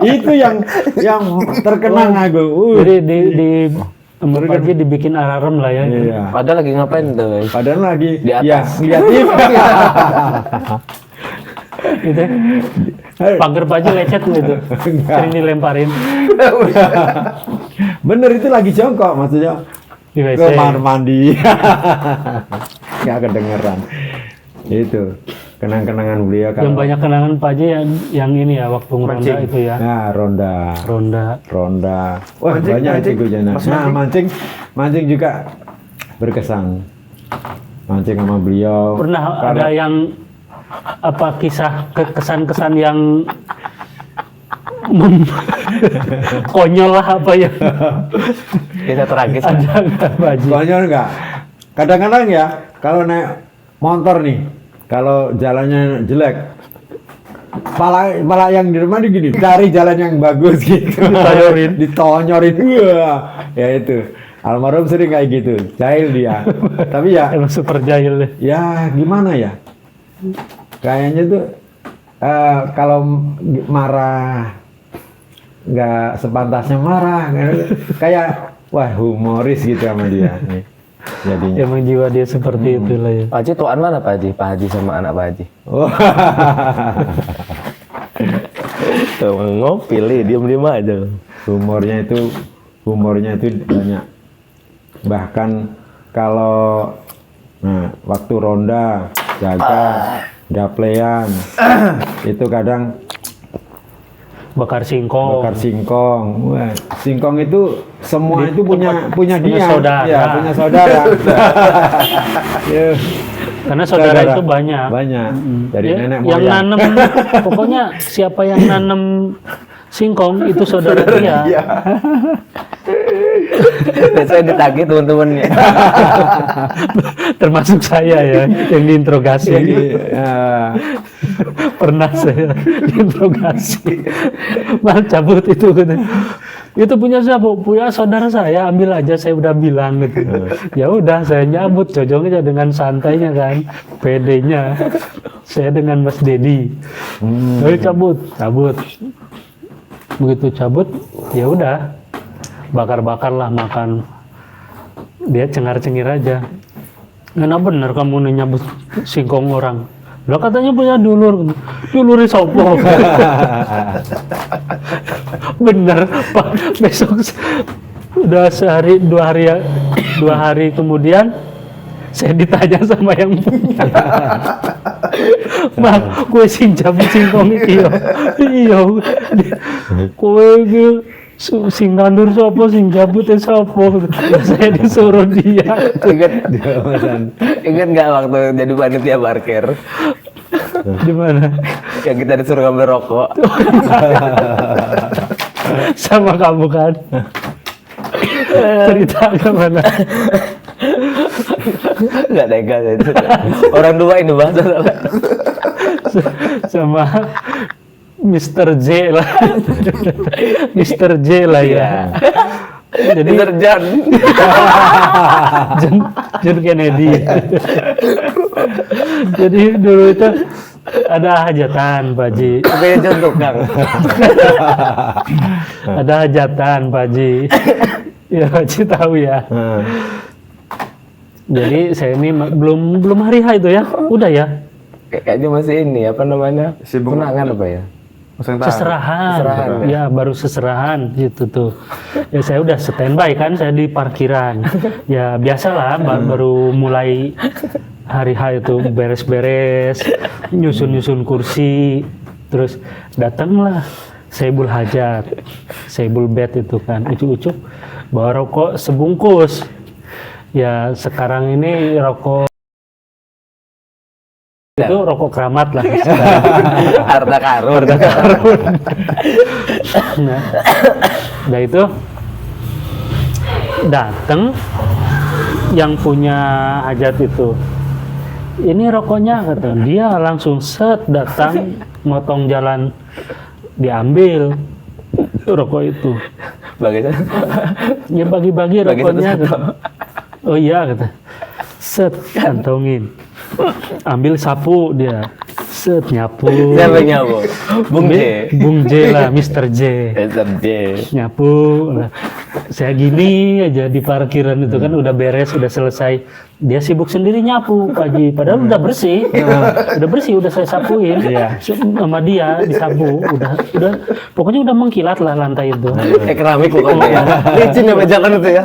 Speaker 1: itu yang terkenang aku
Speaker 4: Jadi di Pak Haji dibikin alarm lah ya.
Speaker 1: iya.
Speaker 3: Padahal lagi ngapain tuh?
Speaker 1: Padahal lagi
Speaker 3: Di atas.
Speaker 1: ya lihat TV.
Speaker 4: Gitu. Pagar Pak Haji lecet gitu. Sering dilemparin
Speaker 1: Bener itu lagi jongkok maksudnya
Speaker 4: di WC.
Speaker 1: ke kamar mandi. Nggak kedengeran. Itu kenang-kenangan beliau
Speaker 4: Yang banyak kenangan Pak Haji yang ini ya waktu ngeronda itu ya.
Speaker 1: Nah, ronda. Wah, banyak
Speaker 2: mancing.
Speaker 1: itu Jana. Nah, mancing juga berkesan. Mancing sama beliau.
Speaker 4: Pernah ada yang apa kisah kesan-kesan yang konyol lah apa ya?
Speaker 3: Kisah tragis.
Speaker 4: Ada nggak Pak Haji?
Speaker 1: Konyol nggak? Kadang-kadang ya kalau naik motor nih, kalau jalannya jelek, malah yang di rumah nih gini, cari jalan yang bagus gitu, ditonyorin, wah, ya itu. Almarhum sering kayak gitu, jahil dia. Tapi ya,
Speaker 4: Emang super jahil deh.
Speaker 1: ya gimana ya? Kayaknya tuh kalau marah nggak sepantasnya marah, kayak wah humoris gitu sama dia. Nih, jadinya.
Speaker 4: Emang jiwa dia seperti itu lah ya.
Speaker 3: Pak Haji tuan mana Pak Haji? Pak Haji sama anak Pak Haji.
Speaker 1: Oh.
Speaker 3: Tuh ngopi li, diam-diam aja.
Speaker 1: humornya itu banyak. Bahkan kalau waktu ronda jaga daplean itu kadang
Speaker 4: Bakar singkong.
Speaker 1: bakar singkong. Wah, singkong itu semua itu punya
Speaker 4: punya
Speaker 1: dia,
Speaker 4: saudara.
Speaker 1: ya, punya saudara. Ya,
Speaker 4: Karena saudara itu banyak.
Speaker 1: Banyak. Dari
Speaker 4: Ya,
Speaker 1: nenek
Speaker 4: yang
Speaker 1: moyang.
Speaker 4: nanem, pokoknya siapa yang nanem singkong itu saudara dia.
Speaker 3: Dan saya ditagih teman-temannya.
Speaker 4: Termasuk saya ya yang diinterogasi.
Speaker 1: Ya,
Speaker 4: Pernah saya diinterogasi. Mal cabut itu gitu. Itu punya siapa? Punya saudara saya, ambil aja, saya udah bilang gitu. Ya udah saya nyabut, cocoknya dengan santainya kan, pedenya. Saya dengan Mas Dedi. Ayo cabut. Begitu cabut, ya udah bakar-bakar lah makan. Dia cengar-cengir aja. Enak bener kamu nih nyabut singkong orang. Lah katanya punya dulur sopo. Bener Pak. Besok udah sehari 2 hari kemudian saya ditanya sama yang punya. Bang, kue sinjam singkong iyo. Kue iki sing nandur sopo sing jabute sopo. Saya disuruh dia.
Speaker 3: Ingat nggak waktu jadi panitia parkir
Speaker 4: Di mana?
Speaker 3: yang kita disuruh ngambil rokok?
Speaker 4: Sama kamu kan? Cerita kemana?
Speaker 3: Nggak tega itu. Orang dua ini bahasa
Speaker 4: Sama Mr. J lah. Mr. J lah ya. Jadi
Speaker 3: Serjan.
Speaker 4: John Kennedy. Jadi dulu itu ada hajatan Pak Ji.
Speaker 3: Kayak John tukang.
Speaker 4: Ada hajatan Pak Ji. Ya Pak Ji tahu ya. Jadi saya ini belum hari H itu ya. Udah ya.
Speaker 3: Kayaknya masih ini apa namanya?
Speaker 2: Sibuk.
Speaker 3: Tunangan apa ya?
Speaker 4: Seserahan. Ya baru seserahan gitu tuh. Ya saya udah standby kan, saya di parkiran. Ya biasalah baru mulai hari H itu beres-beres, nyusun kursi, terus datanglah Saibul Hajat, Saibul Bed itu kan, ucuk-ucuk bawa rokok sebungkus. Ya sekarang ini rokok itu rokok keramat lah.
Speaker 3: Harta karun.
Speaker 4: Nah itu datang yang punya hajat itu. Ini rokoknya kata dia, langsung set datang motong jalan diambil rokok itu.
Speaker 3: Bagaimana?
Speaker 4: Ya bagi-bagi
Speaker 3: Bagi
Speaker 4: rokoknya.
Speaker 3: satu-satu.
Speaker 4: Kata. Oh iya kata. Set kantongin. Ambil sapu dia. Set nyapu.
Speaker 3: Siapa nyapu? Bung J.
Speaker 4: Bung J lah, Mr. J.
Speaker 3: Mr. J.
Speaker 4: Nyapu. Nah, saya gini aja di parkiran itu kan udah beres, udah selesai. Dia sibuk sendiri nyapu pagi. Padahal udah bersih. Udah bersih, udah saya sapuin. Sama dia disapu. Udah pokoknya udah mengkilat lah lantai itu.
Speaker 3: Keramik pokoknya ya. Licin ya jalan itu ya.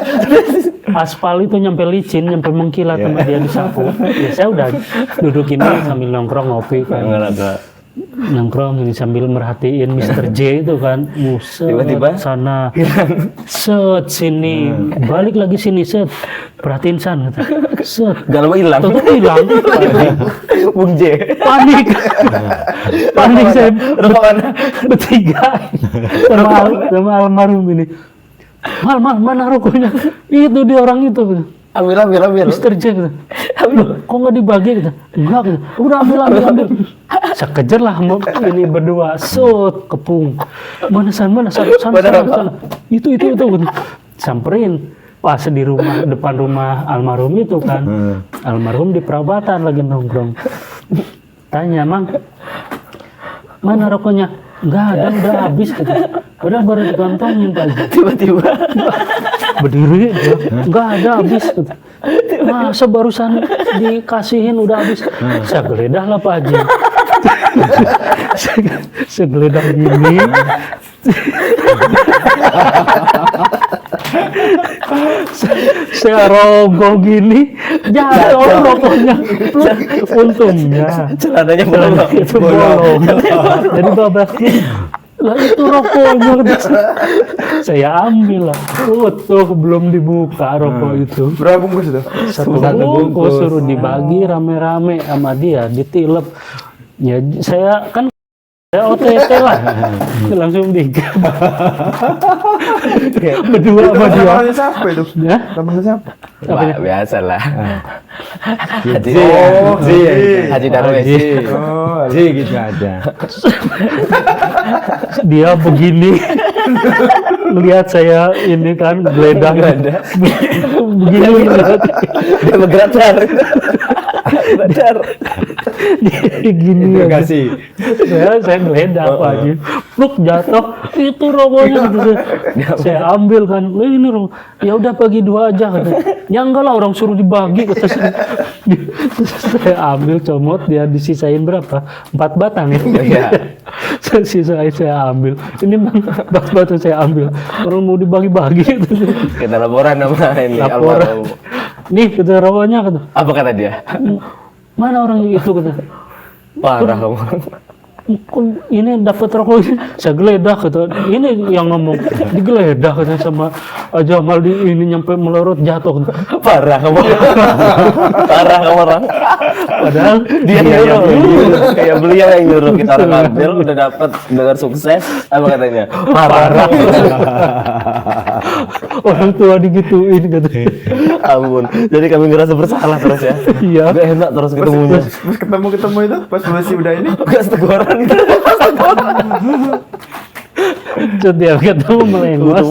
Speaker 4: Aspal itu nyampe licin, nyampe mengkilat sama dia disapu. Ya saya udah dudukin ini sambil nongkrong ngopi kan. Nongkrong ini sambil merhatiin Mr. J itu kan. Set
Speaker 3: Tiba-tiba
Speaker 4: sana. Set sini. Balik lagi sini set. Perhatiin sana. Set.
Speaker 3: Gak lama hilang.
Speaker 4: Tuh hilang.
Speaker 3: Bung J.
Speaker 4: Panik. Panik saya
Speaker 3: Rokokan.
Speaker 4: bertiga sama almarhum ini. Mal, mana rokoknya? Itu dia orang itu.
Speaker 3: Ambil.
Speaker 4: Mr. J gitu. Loh, kok nggak dibagi gitu? Enggak gitu. Udah ambil. Saya kejar lah ini berdua. Sut kepung. Mana sana. Itu gitu. Samperin. Pas di depan rumah almarhum itu kan. Almarhum di perabatan lagi nongkrong. Tanya, Mang, mana rokoknya? Enggak ada, udah habis gitu. Udah baru dikantongin pagi.
Speaker 3: Tiba-tiba
Speaker 4: Berdiri ya. Enggak ada habis gitu. Masa barusan dikasihin udah habis. Saya geledah lah Pak Haji. Saya geledah gini. Saya rogoh gini, jatuh rokoknya. Untungnya
Speaker 3: celananya bolong.
Speaker 4: itu bolong. Jadi babak lah itu rokoknya. Saya ambil lah. Tuh belum dibuka rokok itu.
Speaker 2: Berapa bungkus itu?
Speaker 4: Satu bungkus suruh dibagi rame-rame sama dia, ditilep. Ya saya kan OTT lah, langsung berdua sama dia.
Speaker 2: Namanya siapa itu?
Speaker 4: Ya?
Speaker 2: Namanya siapa?
Speaker 3: Wah, biasa lah. Haji
Speaker 1: Haji
Speaker 3: Darwis.
Speaker 1: Ji gitu aja.
Speaker 4: Dia begini, lihat saya ini kan geledah, begini lihat.
Speaker 3: Dia bergerak Badar.
Speaker 4: Dia gini
Speaker 1: Itu
Speaker 4: aja.
Speaker 1: kasih.
Speaker 4: Saya geledah Pak Haji. Pluk jatuh, itu rokoknya gitu. Saya ambil kan, ini rokok. Ya udah bagi 2 aja kata. Ya enggak lah, orang suruh dibagi kata saya. Terus saya ambil comot, dia disisain berapa? 4 batang ya.
Speaker 3: Iya.
Speaker 4: saya ambil. Ini Bang, 4 batang saya ambil. Orang mau dibagi-bagi gitu.
Speaker 3: Kita laporan sama ini
Speaker 4: Laporan.
Speaker 3: almarhum.
Speaker 4: Nih kata rokoknya kata.
Speaker 3: Apa kata dia?
Speaker 4: Mana orang itu kata.
Speaker 3: Parah kamu.
Speaker 4: Kok ini dapat rokoknya, saya geledah kata. Ini yang ngomong digeledah kata sama Jamal di ini nyampe melorot jatuh.
Speaker 3: Parah kamu. Parah kamu orang.
Speaker 4: Padahal
Speaker 3: Dia nyuruh. Kayak beliau yang nyuruh kita orang ngambil udah dapat dengan sukses. Apa katanya? Parah.
Speaker 4: orang tua digituin kata.
Speaker 3: Ampun. Jadi kami ngerasa bersalah terus ya.
Speaker 4: Iya.
Speaker 3: Gak enak terus ketemunya.
Speaker 2: Pas ketemu itu pas masih udah ini.
Speaker 3: Gak seteguran.
Speaker 4: Setiap ketemu melengos.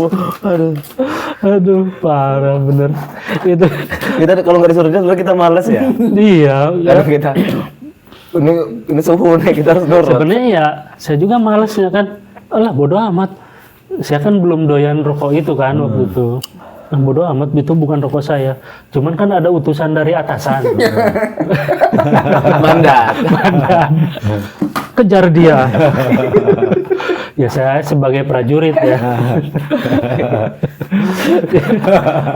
Speaker 4: Aduh, parah bener. Itu
Speaker 3: Kita kalau nggak disuruh dia sebenarnya kita malas ya.
Speaker 4: iya.
Speaker 3: Karena kita ini suhu nih kita harus nurut.
Speaker 4: Sebenarnya ya saya juga males ya kan. Alah bodoh amat. Saya kan belum doyan rokok itu kan waktu itu. Nah, bodoh amat itu bukan rokok saya. Cuman kan ada utusan dari atasan.
Speaker 3: Mandat.
Speaker 4: Kejar dia. Ya saya sebagai prajurit ya.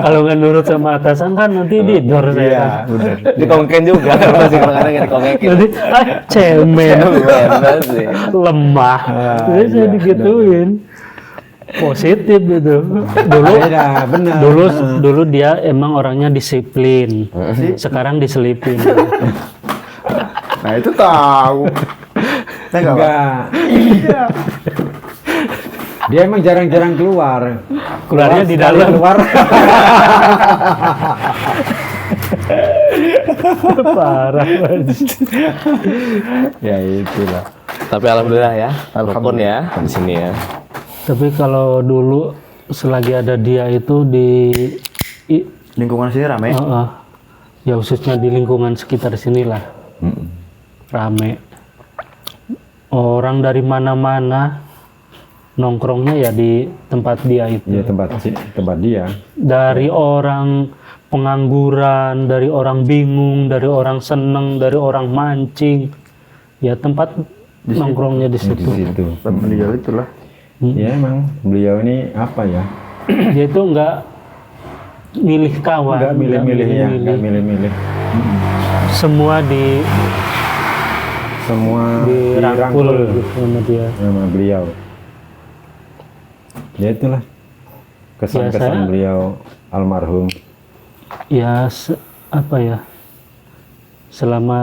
Speaker 4: Kalau nggak nurut sama atasan kan nanti didor saya.
Speaker 1: benar.
Speaker 3: Dikongken juga masih kadang-kadang nggak dikongkekin.
Speaker 4: Nanti cemen,
Speaker 3: Sih.
Speaker 4: lemah. Jadi saya digituin. Positif gitu. Dulu
Speaker 1: Beda, benar.
Speaker 4: dulu dia emang orangnya disiplin. Sekarang diselipin.
Speaker 2: Nah itu tahu. Saya nggak.
Speaker 1: Enggak. Dia emang jarang-jarang keluar.
Speaker 4: Keluarnya di
Speaker 1: sekali
Speaker 4: dalam.
Speaker 1: Keluar.
Speaker 4: Parah banget.
Speaker 1: Ya itulah.
Speaker 3: Tapi alhamdulillah ya, rukun ya di sini ya.
Speaker 4: Tapi kalau dulu selagi ada dia itu di
Speaker 2: Lingkungan sini rame.
Speaker 4: ya khususnya di lingkungan sekitar sinilah rame. Orang dari mana-mana nongkrongnya ya di tempat dia itu.
Speaker 1: Ya tempat dia.
Speaker 4: Dari orang pengangguran, dari orang bingung, dari orang seneng, dari orang mancing, ya tempat nongkrongnya di
Speaker 1: Di
Speaker 4: situ.
Speaker 1: situ.
Speaker 2: Beliau itulah.
Speaker 1: Ya emang beliau ini apa ya?
Speaker 4: Dia itu nggak milih kawan,
Speaker 1: Enggak milih-milih ya, enggak milih-milih.
Speaker 4: semua
Speaker 1: Semua
Speaker 4: dirangkul gitu sama dia.
Speaker 1: sama beliau. Ya itulah kesan-kesan
Speaker 4: Biasa.
Speaker 1: beliau almarhum.
Speaker 4: Ya apa ya? Selama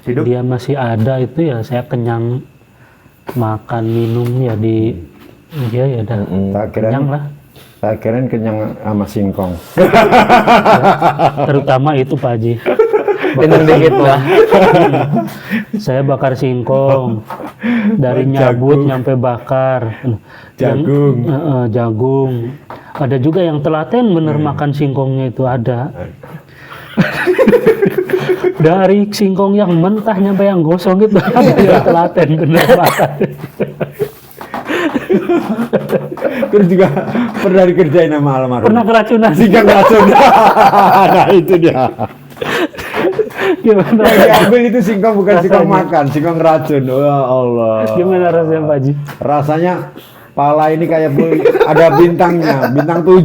Speaker 2: Hidup.
Speaker 4: dia masih ada itu ya saya kenyang makan minum ya di dia ya udah
Speaker 1: Tak
Speaker 4: kenyang
Speaker 1: kirain,
Speaker 4: lah.
Speaker 1: tak kirain kenyang sama singkong.
Speaker 4: Terutama itu Pak Haji.
Speaker 3: Kenyang dikit lah.
Speaker 4: Saya bakar singkong dari nyabut nyampe bakar.
Speaker 1: Jagung.
Speaker 4: Jagung. Ada juga yang telaten bener makan singkongnya itu ada. Dari singkong yang mentah nyampe yang gosong itu ada yang telaten bener makan.
Speaker 1: Terus juga pernah dikerjain sama almarhum.
Speaker 4: Pernah keracunan
Speaker 1: Singkong racun. Nah itu dia.
Speaker 4: Gimana?
Speaker 1: Yang diambil itu singkong bukan singkong makan, singkong racun. Ya Allah.
Speaker 4: Gimana rasanya Pak Haji?
Speaker 1: Rasanya pala ini kayak ada bintangnya, bintang 7.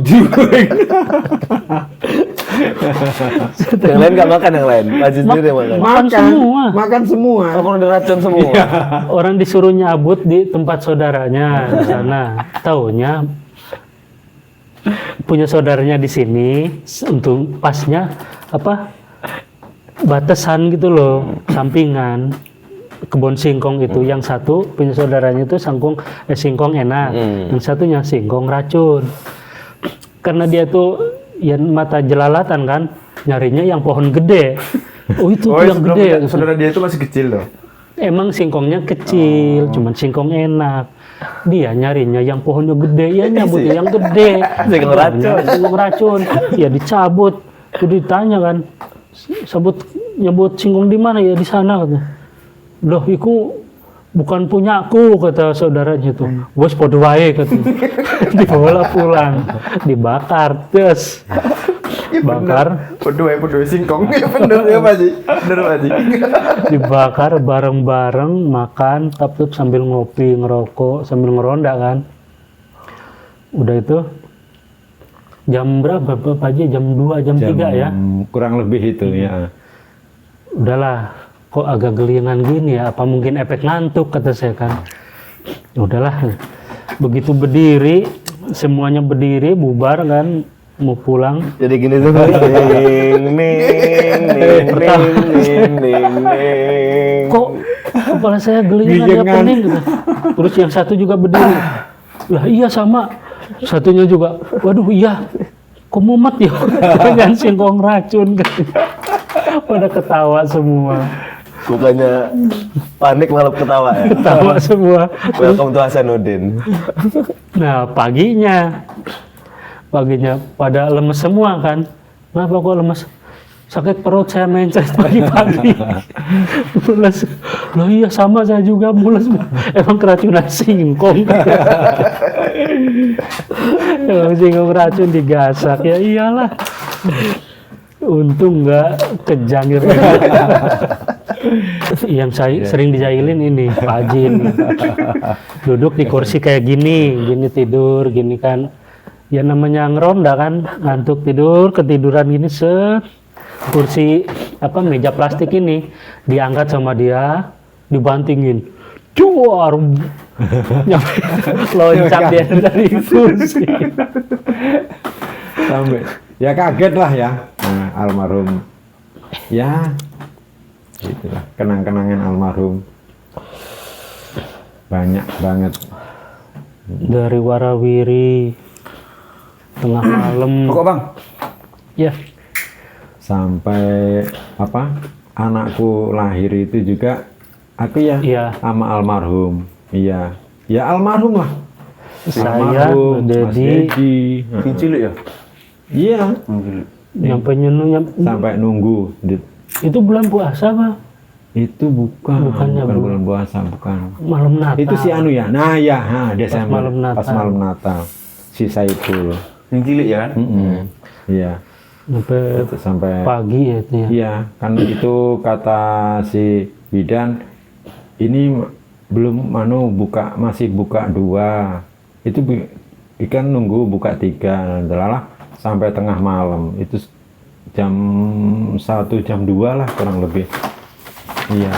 Speaker 3: Yang lain nggak makan yang lain. Haji sendiri yang makan.
Speaker 4: Makan semua.
Speaker 1: Makan semua.
Speaker 3: Orang diracun semua.
Speaker 4: Orang disuruh nyabut di tempat saudaranya di sana. Taunya punya saudaranya di sini untuk pasnya apa batasan gitu loh, sampingan kebun singkong itu. Yang satu punya saudaranya itu singkong enak, yang satunya singkong racun. Karena dia tuh ya mata jelalatan kan, nyarinya yang pohon gede. Oh itu tuh yang gede.
Speaker 2: Saudara dia itu masih kecil loh.
Speaker 4: Emang singkongnya kecil, cuman singkong enak. Dia nyarinya yang pohonnya gede, ya nyabutnya yang gede.
Speaker 3: Singkong racun.
Speaker 4: Singkong racun, ya dicabut. Itu ditanya kan, nyebut singkong di mana ya, di sana katanya. Loh, iku bukan punyaku, kata saudaranya tuh. Bos podo wae katanya. Dibawa pulang, dibakar, terus bakar,
Speaker 2: Berdua singkong. Ya bener ya Pak Ji. Bener Pak Ji.
Speaker 4: dibakar bareng-bareng, makan, tap-tap sambil ngopi, ngerokok, sambil ngeronda kan. Udah itu jam berapa Pak Haji? Jam 2, jam 3 ya?
Speaker 1: Kurang lebih itu ya.
Speaker 4: Udahlah, kok agak gelingan gini ya, apa mungkin efek ngantuk, kata saya kan. Udahlah, begitu berdiri, semuanya berdiri, bubar kan, mau pulang.
Speaker 3: Jadi gini tuh. Ning ning ning ning ning ning.
Speaker 4: Kok kepala saya gelingan ya, pening gitu. Terus yang satu juga berdiri. Lah iya sama. Satunya juga, waduh iya, kok mumet ya? Jangan singkong racun kan. Pada ketawa semua.
Speaker 3: Bukannya panik malah ketawa ya.
Speaker 4: Ketawa semua.
Speaker 3: Welcome to Hasanuddin.
Speaker 4: Nah paginya pada lemes semua kan. Kenapa kok lemes? Sakit perut, saya mencret pagi-pagi. Mules. Loh iya sama saya juga mules. Emang keracunan singkong. Emang singkong racun digasak, ya iyalah. Untung nggak kejang gitu. Yang saya sering dijailin ini Pak Haji ini. Duduk di kursi kayak gini tidur, gini kan. Ya namanya ngeronda kan, ngantuk tidur, ketiduran gini set. Kursi meja plastik ini diangkat sama dia, dibantingin. Cuar. Loncat dia dari kursi.
Speaker 1: Sampai ya kaget lah ya. Nah, almarhum. Ya itulah kenang-kenangan almarhum. Banyak banget.
Speaker 4: Dari warawiri tengah malam.
Speaker 2: Pokok Bang.
Speaker 4: Ya.
Speaker 1: Sampai anakku lahir itu juga aku ya
Speaker 4: Iya.
Speaker 1: sama almarhum. Iya. Ya almarhum lah.
Speaker 4: Saya,
Speaker 1: Almarhum, Mas
Speaker 4: Dedi,
Speaker 1: Dedi.
Speaker 2: Cilik ya?
Speaker 1: Iya.
Speaker 4: nyampe
Speaker 1: Sampai nunggu.
Speaker 4: itu bulan puasa Pak?
Speaker 1: Itu bukan
Speaker 4: Bukannya, Bu.
Speaker 1: bulan puasa, bukan.
Speaker 4: Malam Natal.
Speaker 1: Itu si anu ya. Nah ya, Desember.
Speaker 4: malam Natal.
Speaker 1: Pas malam Natal. Si Saiful.
Speaker 2: Yang cilik ya kan?
Speaker 1: Iya.
Speaker 4: Sampai
Speaker 1: Sampai
Speaker 4: pagi ya itu ya.
Speaker 1: iya, kan itu kata si bidan ini belum masih buka 2. Itu ikan nunggu buka 3. Delalah sampai tengah malam. Itu jam 1 jam 2 lah kurang lebih. Iya.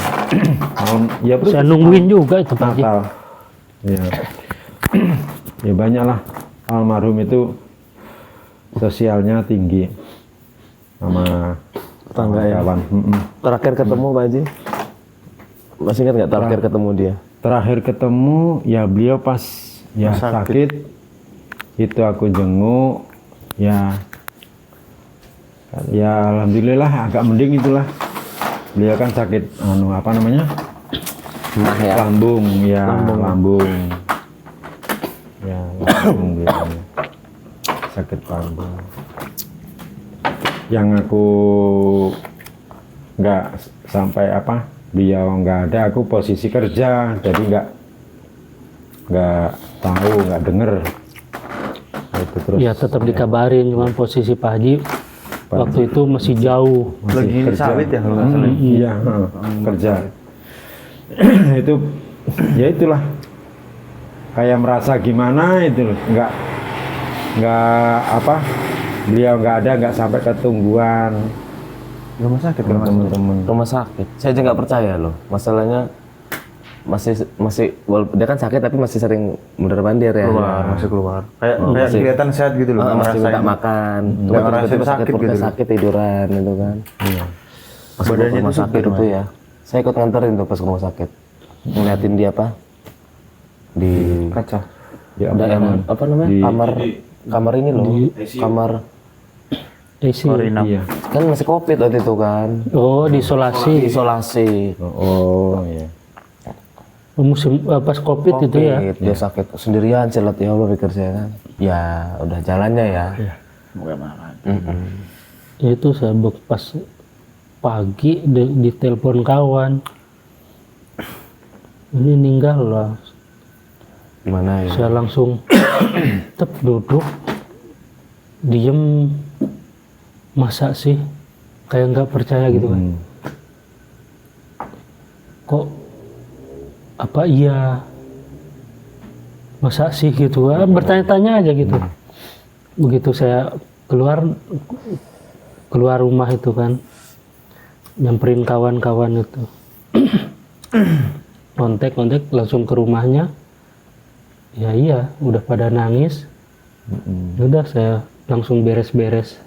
Speaker 1: Malam ya bro.
Speaker 4: Saya nungguin juga itu Pak Haji.
Speaker 1: Natal. Iya. Ya banyak lah almarhum itu sosialnya tinggi sama
Speaker 3: Tetangga ya.
Speaker 1: kawan.
Speaker 3: Terakhir ketemu Pak Haji? Masih ingat nggak terakhir ketemu dia?
Speaker 1: Terakhir ketemu ya beliau pas ya sakit. Itu aku jenguk ya alhamdulillah agak mending itulah. Beliau kan sakit
Speaker 3: Nah ya.
Speaker 1: lambung ya lambung ya lambung gitu. Sakit lambung yang aku nggak sampai beliau nggak ada, aku posisi kerja jadi nggak tahu, nggak denger itu terus
Speaker 4: Ya tetap dikabarin, cuman posisi Pak Haji waktu itu masih jauh.
Speaker 2: Lagi sawit ya kalau nggak salah.
Speaker 1: iya kerja itu ya itulah kayak merasa gimana itu loh, nggak beliau nggak ada, nggak sampai ketungguan
Speaker 2: Rumah sakit kan Mas?
Speaker 1: teman-teman.
Speaker 3: Rumah sakit. Saya aja nggak percaya loh. Masalahnya masih walaupun dia kan sakit tapi masih sering mondar-mandir ya.
Speaker 2: Masih keluar. Kayak
Speaker 3: Masih-
Speaker 2: kelihatan sehat gitu loh.
Speaker 3: Masih minta
Speaker 2: ngerasain.
Speaker 3: makan.
Speaker 2: Nggak
Speaker 3: Cuma
Speaker 2: ngerasain
Speaker 3: tiba-tiba
Speaker 2: sakit
Speaker 3: perutnya
Speaker 2: gitu loh.
Speaker 3: sakit tiduran gitu kan.
Speaker 1: Iya.
Speaker 3: Pas
Speaker 2: Badannya
Speaker 3: ke rumah
Speaker 2: tuh
Speaker 3: sakit
Speaker 2: seger,
Speaker 3: itu
Speaker 2: Mas.
Speaker 3: ya. Saya ikut nganterin tuh pas ke rumah sakit. Ngeliatin dia di
Speaker 2: Kaca.
Speaker 1: Ya,
Speaker 3: ada yang namanya
Speaker 1: Di-
Speaker 3: kamar ini loh, kamar
Speaker 4: Isi.
Speaker 1: iya.
Speaker 3: kan masih covid waktu itu kan,
Speaker 4: Oh, diisolasi.
Speaker 3: isolasi.
Speaker 1: Oh iya.
Speaker 4: Musim pas Covid itu ya.
Speaker 3: Covid, dia sakit sendirian, celat ya Allah pikir saya kan. Ya udah jalannya ya.
Speaker 2: Bukan makan.
Speaker 4: Itu saya pas pagi di telepon kawan, ini ninggal lah.
Speaker 3: Gimana ya?
Speaker 4: Saya langsung duduk diem, masa sih, kayak nggak percaya gitu kan. Kok apa iya, masa sih gitu, bertanya-tanya aja gitu. Begitu saya keluar rumah itu kan, nyamperin kawan-kawan itu, kontak langsung ke rumahnya. Ya iya, udah pada nangis. Udah saya langsung beres-beres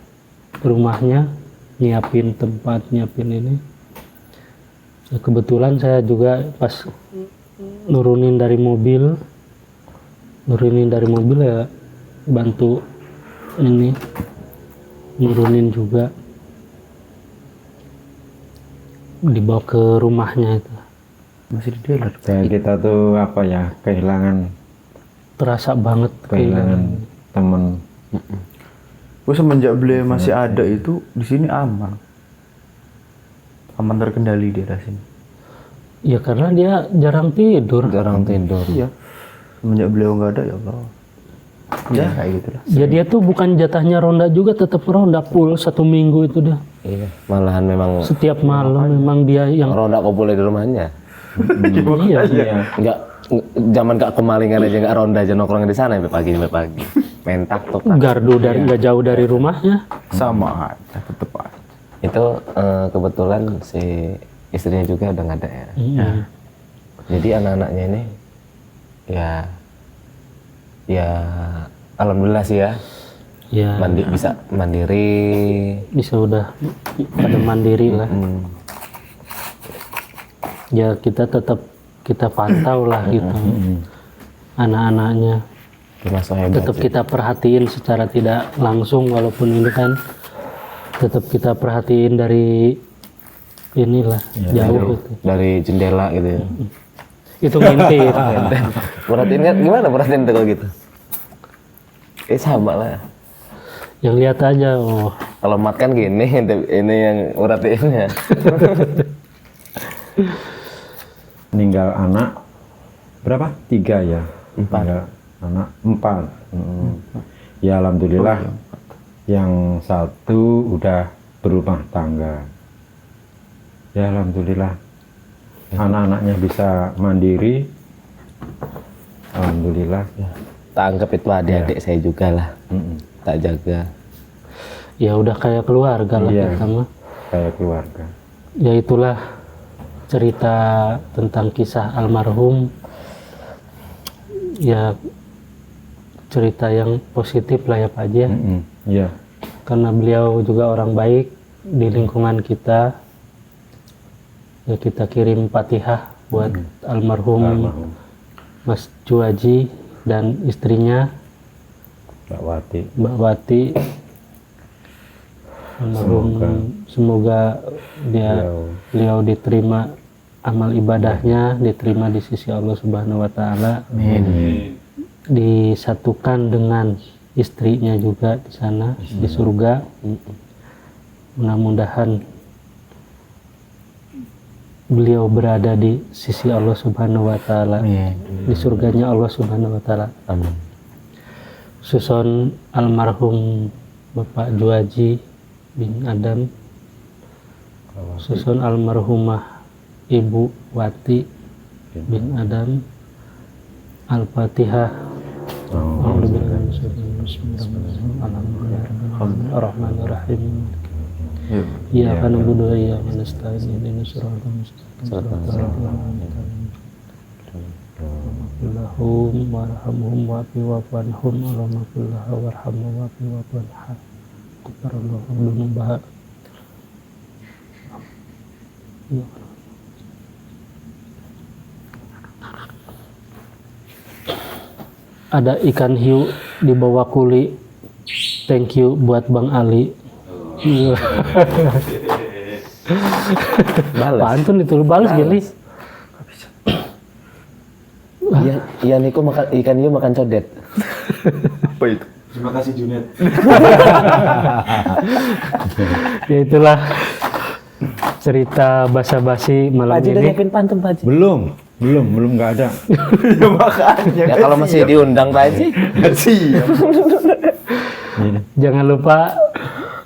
Speaker 4: rumahnya, nyiapin tempat, nyiapin ini. Ya, kebetulan saya juga pas nurunin dari mobil ya bantu ini nurunin juga, dibawa ke rumahnya itu.
Speaker 2: Masih di dealer.
Speaker 1: Kayak kita tuh apa ya, kehilangan
Speaker 4: Terasa banget
Speaker 1: temen.
Speaker 2: Gue semenjak beliau masih ada itu di sini aman terkendali di daerah sini.
Speaker 4: Ya karena dia jarang tidur.
Speaker 2: Iya. Semenjak beliau nggak ada, ya Allah. Ya kayak gitulah.
Speaker 4: Ya dia tuh bukan jatahnya ronda juga, tetap ronda full 1 minggu itu dah.
Speaker 3: Iya, malahan memang
Speaker 4: Setiap malam memang dia yang
Speaker 3: ronda kumpul di rumahnya.
Speaker 4: iya.
Speaker 3: Enggak, zaman gak kemalingan aja nggak ronda aja nongkrong di sana sampai pagi. Mentak tuh.
Speaker 4: Gardu dari nggak jauh dari rumahnya.
Speaker 2: Sama aja, tetep aja.
Speaker 3: Itu kebetulan si istrinya juga udah nggak ada ya.
Speaker 4: Iya.
Speaker 3: Jadi anak-anaknya ini ya alhamdulillah sih ya.
Speaker 4: Ya
Speaker 3: Bisa mandiri.
Speaker 4: bisa udah pada mandiri lah. Ya kita tetap kita pantau lah gitu. Anak-anaknya
Speaker 3: Termasuk hebat
Speaker 4: tetap
Speaker 3: sih.
Speaker 4: kita perhatiin secara tidak langsung, walaupun ini kan tetap kita perhatiin dari inilah jauh gitu.
Speaker 3: Dari jendela gitu ya.
Speaker 4: Itu ngintip.
Speaker 3: Perhatiin kan gimana perhatiin tuh kalau gitu? Sama lah.
Speaker 4: Yang lihat aja, oh
Speaker 3: Kalau mat kan gini, ini yang perhatiinnya.
Speaker 1: Meninggal anak berapa? 3 ya?
Speaker 3: 4.
Speaker 1: Meninggal anak 4. Ya alhamdulillah, yang satu udah berumah tangga. Ya alhamdulillah, anak-anaknya bisa mandiri. Alhamdulillah.
Speaker 3: Tak anggap itu adik-adik saya juga lah. Tak jaga.
Speaker 4: ya udah kayak keluarga lah
Speaker 1: Iya.
Speaker 4: kita mah.
Speaker 1: Kayak keluarga.
Speaker 4: Ya itulah cerita tentang kisah almarhum. Ya cerita yang positif lah ya Pak Haji ya.
Speaker 1: Iya.
Speaker 4: Karena beliau juga orang baik di lingkungan kita. Ya kita kirim Fatihah buat almarhum Mas Juwaji dan istrinya
Speaker 1: Mbak Wati.
Speaker 4: Mbak Wati. Almarhum semoga beliau diterima amal ibadahnya, diterima di sisi Allah Subhanahu wa taala.
Speaker 2: Amin.
Speaker 4: Disatukan dengan istrinya juga di sana di surga. Mudah-mudahan beliau berada di sisi Allah Subhanahu wa taala, di surganya Allah Subhanahu wa taala.
Speaker 3: Amin.
Speaker 4: Susun almarhum Bapak Juwaji bin Adam, susun almarhumah Ibu Wati bin Adam. Al-Fatihah. Bismillahirrahmanirrahim. Ya kan na'budu wa iyyaka nasta'in ihdinas siratal mustaqim. Allahumma warhamhum wa'fi wa'fu anhum Allahumma kullaha warhamhum wa'fi wa'fu anhum Kubarallahu dunubaha. Ada ikan hiu di bawah kuli. Thank you buat Bang Ali.
Speaker 3: Balas.
Speaker 4: Pantun itu balas gini.
Speaker 3: Iya Niko makan ikan hiu makan codet.
Speaker 2: Apa itu?
Speaker 1: Terima kasih Junet.
Speaker 4: Ya itulah cerita basa-basi malam
Speaker 3: Pak Haji udah
Speaker 4: ini.
Speaker 3: nyiapin pantun Pak Haji.
Speaker 1: Belum nggak ada.
Speaker 3: Ya kalau masih diundang Pak Haji.
Speaker 4: Jangan lupa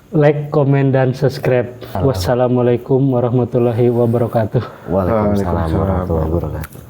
Speaker 4: like, komen, dan subscribe. Wassalamualaikum warahmatullahi wabarakatuh.
Speaker 3: Waalaikumsalam warahmatullahi wabarakatuh.